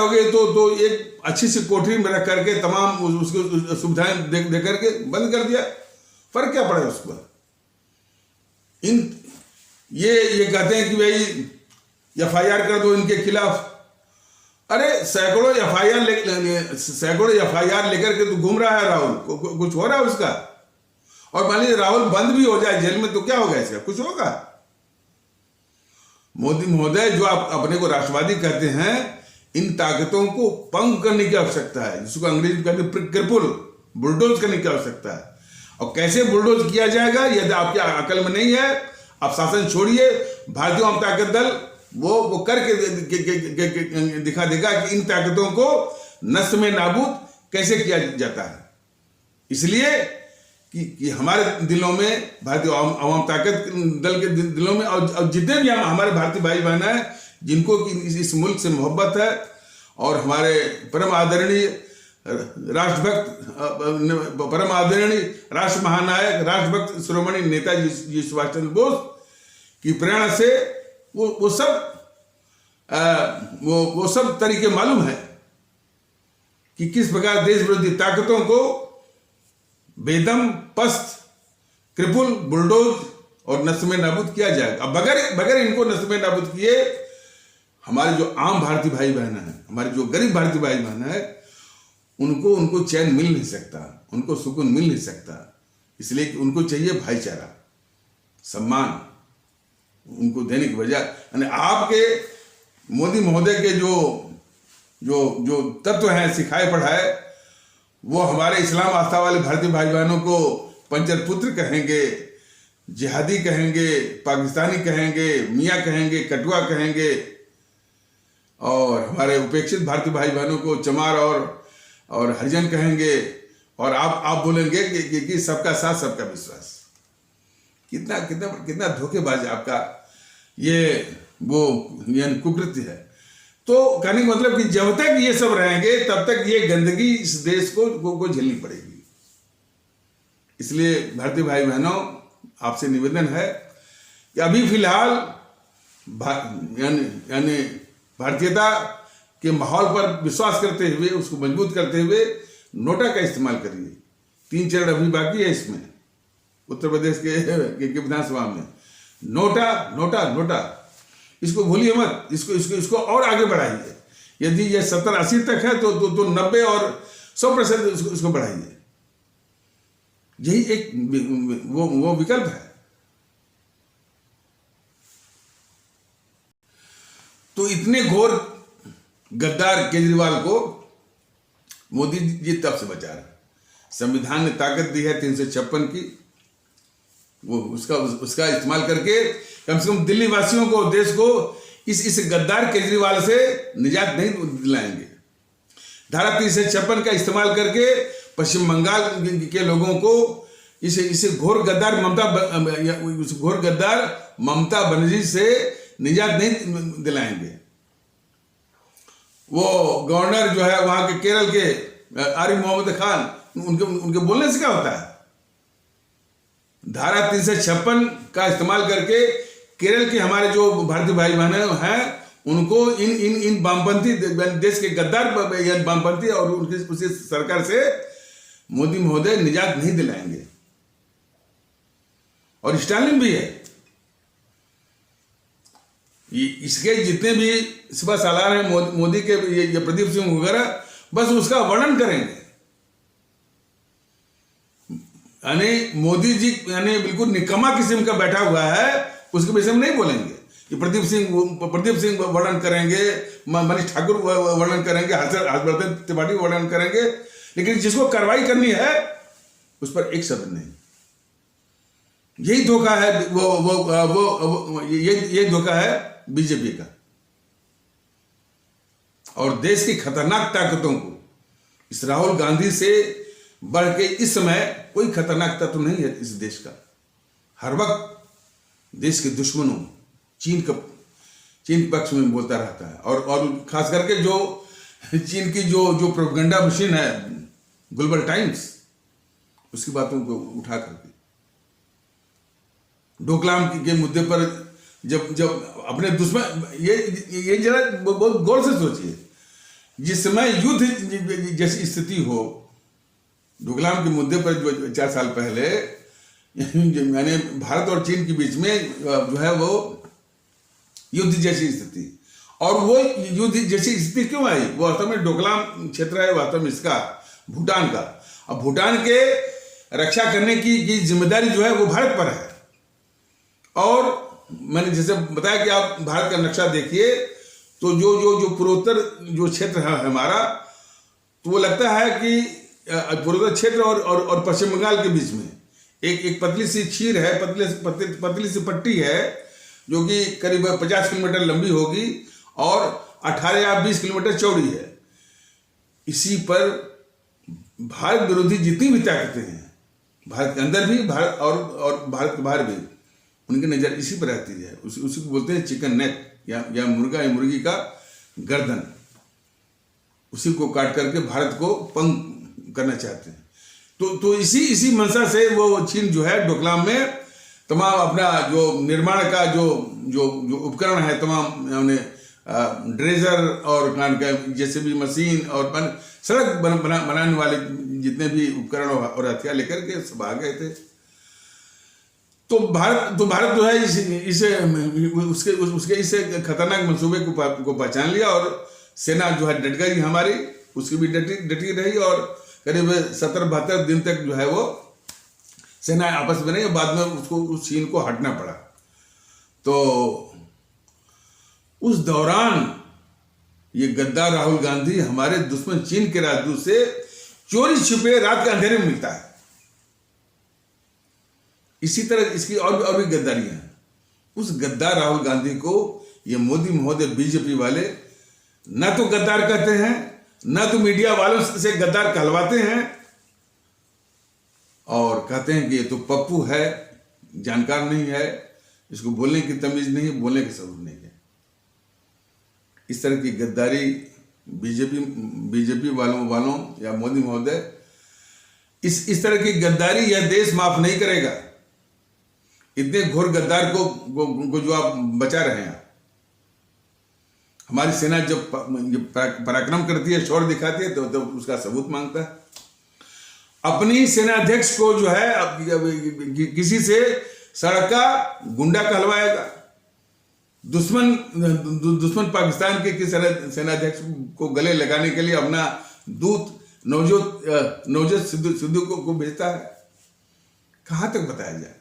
गई, तो एक अच्छी सी कोठरी में रख करके तमाम उसको सुविधाएं दे करके बंद कर दिया। फर्क क्या पड़ा उसको? ये कहते हैं कि भाई FIR कर दो इनके खिलाफ। अरे सैकड़ों FIR लेकर के तो घूम रहा है राहुल, कुछ हो रहा है उसका? और मान लीजिए राहुल बंद भी हो जाए जेल में तो क्या होगा? इसका कुछ होगा? मोदी महोदय जो आप अपने को राष्ट्रवादी कहते हैं, इन ताकतों को पंग करने की आवश्यकता है, जिसको अंग्रेजी में कहते हैं क्रिपल, बुलडोज करने की आवश्यकता है। और कैसे बुलडोज किया जाएगा यदि आपकी अकल में नहीं है, आप शासन छोड़िए, भारतीय आम ताकत दल वो करके दिखा देगा कि इन ताकतों को नष्ट में नाबूद कैसे किया जाता है। इसलिए कि हमारे दिलों में, भारतीय आवाम ताकत दल के दिलों में, और जितने भी हमारे भारतीय भाई बहन हैं जिनको कि इस मुल्क से मोहब्बत है, और हमारे परम आदरणीय राष्ट्रभक्त, परम आदरणीय राष्ट्र महानायक, राष्ट्रभक्त शिरोमणि नेताजी सुभाष चंद्र बोस की प्रेरणा से वो सब तरीके मालूम है कि किस प्रकार देश विरोधी ताकतों को बेदम, पस्त, क्रिपुल, बुलडोज और नष्ट में नाबूद किया जाएगा। अब बगैर इनको नष्ट में नाबूद किए हमारे जो आम भारतीय भाई बहन हैं, हमारे जो गरीब भारतीय भाई बहन हैं, उनको चैन मिल नहीं सकता, उनको सुकून मिल नहीं सकता। इसलिए कि उनको चाहिए भाईचारा, सम्मान उनको देने की बजाय, यानी आपके मोदी महोदय के जो तत्व हैं सिखाए पढ़ाए, वो हमारे इस्लाम आस्था वाले भारतीय भाई बहनों को पंचर पुत्र कहेंगे, जिहादी कहेंगे, पाकिस्तानी कहेंगे, मियाँ कहेंगे, कटुआ कहेंगे, और हमारे उपेक्षित भारतीय भाई बहनों को चमार और हरिजन कहेंगे, और आप बोलेंगे कि सबका साथ सबका विश्वास। कितना धोखेबाज आपका ये कुकृत्य है। तो कहने का मतलब कि जब तक ये सब रहेंगे तब तक ये गंदगी इस देश को झेलनी पड़ेगी। इसलिए भारतीय भाई बहनों, आपसे निवेदन है कि अभी फिलहाल यानी भारतीयता के माहौल पर विश्वास करते हुए, उसको मजबूत करते हुए नोटा का इस्तेमाल करिए। 3 चरण अभी बाकी है इसमें, उत्तर प्रदेश के विधानसभा में। नोटा इसको भूलिए मत, इसको और आगे बढ़ाइए। यदि ये 70-80 तक है तो 90 और 100% इसको बढ़ाइए। यही एक वो विकल्प है। तो इतने घोर गद्दार केजरीवाल को मोदी जी तब से बचा रहे। संविधान ने ताकत दी है 356 की, वो उसका इस्तेमाल करके कम से कम दिल्ली वासियों को, देश को इस गद्दार केजरीवाल से निजात नहीं दिलाएंगे। धारा 356 का इस्तेमाल करके पश्चिम बंगाल के लोगों को इसे घोर गद्दार ममता बनर्जी से निजात नहीं दिलाएंगे। वो गवर्नर जो है वहां के केरल के आरिफ मोहम्मद खान, उनके बोलने से क्या होता है? धारा 356 का इस्तेमाल करके केरल के हमारे जो भारतीय भाई बहन हैं उनको इन वामपंथी देश के गद्दार वामपंथी और उसी सरकार से मोदी महोदय निजात नहीं दिलाएंगे। और स्टालिन भी है, इसके जितने भी सिपा सालार हैं मोदी के, ये प्रदीप सिंह वगैरह, बस उसका वर्णन करेंगे। यानी मोदी जी यानी बिल्कुल निकम्मा किस्म का बैठा हुआ है, उसके विषय में नहीं बोलेंगे। ये प्रदीप सिंह वर्णन करेंगे, मनीष ठाकुर वर्णन करेंगे, हर्षवर्धन त्रिपाठी वर्णन करेंगे, लेकिन जिसको कार्रवाई करनी है उस पर एक शब्द नहीं। यही धोखा है ये धोखा है बीजेपी का। और देश की खतरनाक ताकतों को, इस राहुल गांधी से बढ़ के इस समय कोई खतरनाक तत्व नहीं है इस देश का। हर वक्त देश के दुश्मनों, चीन पक्ष में बोलता रहता है। और खास करके जो चीन की जो प्रोपेगेंडा मशीन है ग्लोबल टाइम्स, उसकी बातों को उठा करके डोकलाम के मुद्दे पर जब अपने दुश्मन, ये जरा बहुत गौर से सोचिए, जिस समय युद्ध जैसी स्थिति हो, डोकलाम के मुद्दे पर जो 4 साल पहले यानी भारत और चीन के बीच में जो है वो युद्ध जैसी स्थिति, और वो युद्ध जैसी स्थिति क्यों आई? वो वास्तव में डोकलाम क्षेत्र है, वास्तव में इसका भूटान का। अब भूटान के रक्षा करने की जिम्मेदारी जो है वो भारत पर है। और मैंने जैसे बताया कि आप भारत का नक्शा देखिए, तो जो पूर्वोत्तर जो क्षेत्र है हमारा, तो वो लगता है कि पूर्वोत्तर क्षेत्र और पश्चिम बंगाल के बीच में एक पतली सी चीर है, पतली सी पट्टी है, जो कि करीब 50 किलोमीटर लंबी होगी और 18 या 20 किलोमीटर चौड़ी है। इसी पर भारत विरोधी जितनी भी ताकतें हैं, भारत के अंदर भी भारत और भारत के बाहर भी, उनकी नज़र इसी पर रहती है। उसी को बोलते हैं चिकन नेक, या मुर्गा या मुर्गी का गर्दन। उसी को काट करके भारत को पंग करना चाहते हैं। तो इसी मंशा से वो चीन जो है डोकलाम में तमाम अपना जो निर्माण का जो उपकरण है, तमाम ड्रेजर और जैसे भी मशीन और सड़क बनाने वाले जितने भी उपकरण और हथियार लेकर के सब आ गए थे। तो भारत जो है उसके इस खतरनाक मंसूबे को पहचान लिया, और सेना जो है डट गई हमारी, उसकी भी डटी रही, और करीब 70-72 दिन तक जो है वो सेना आपस में नहीं, बाद में उस चीन को हटना पड़ा। तो उस दौरान ये गद्दार राहुल गांधी हमारे दुश्मन चीन के राजदूत से चोरी छिपे रात के अंधेरे में मिलता है। इसी तरह इसकी और भी गद्दारियां हैं। उस गद्दार राहुल गांधी को ये मोदी महोदय बीजेपी वाले ना तो गद्दार कहते हैं, ना तो मीडिया वालों से गद्दार कहलवाते हैं, और कहते हैं कि ये तो पप्पू है, जानकार नहीं है, इसको बोलने की तमीज नहीं है, बोलने की सबूत नहीं है। इस तरह की गद्दारी बीजेपी वालों या मोदी महोदय, इस तरह की गद्दारी यह देश माफ नहीं करेगा। इतने घोर गद्दार को जो आप बचा रहे हैं। हमारी सेना जब पराक्रम करती है, शौर्य दिखाती है, तो उसका सबूत मांगता है। अपनी सेनाध्यक्ष को जो है किसी से सड़क का गुंडा कहलवाएगा। दुश्मन पाकिस्तान के सेनाध्यक्ष को गले लगाने के लिए अपना दूत नवजोत सिद्धू को भेजता है। कहाँ तक बताया जाए?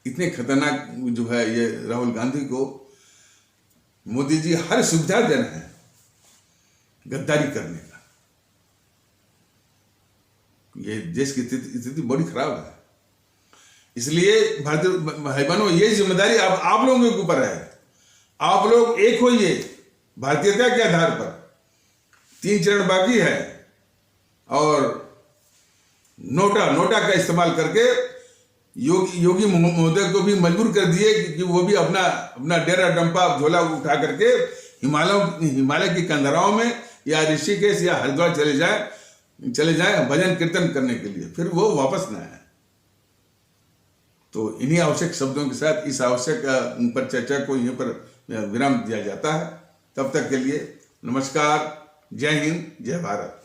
इतने खतरनाक जो है ये राहुल गांधी को मोदी जी हर सुविधा दे रहे हैं गद्दारी करने का। ये देश की स्थिति बड़ी खराब है। इसलिए भारतीय भाई बहनों, ये जिम्मेदारी अब आप लोगों के ऊपर है। आप लोग एक होइए भारतीयता के आधार पर। 3 चरण बाकी है, और नोटा का इस्तेमाल करके योगी महोदय को भी मजबूर कर दिए कि वो भी अपना डेरा डंपा झोला उठा करके हिमालय की कंदराओं में या ऋषिकेश या हरिद्वार चले जाए भजन कीर्तन करने के लिए, फिर वो वापस न आए। तो इन्हीं आवश्यक शब्दों के साथ इस आवश्यक पर चर्चा को यहीं पर विराम दिया जाता है। तब तक के लिए नमस्कार, जय हिंद, जय भारत।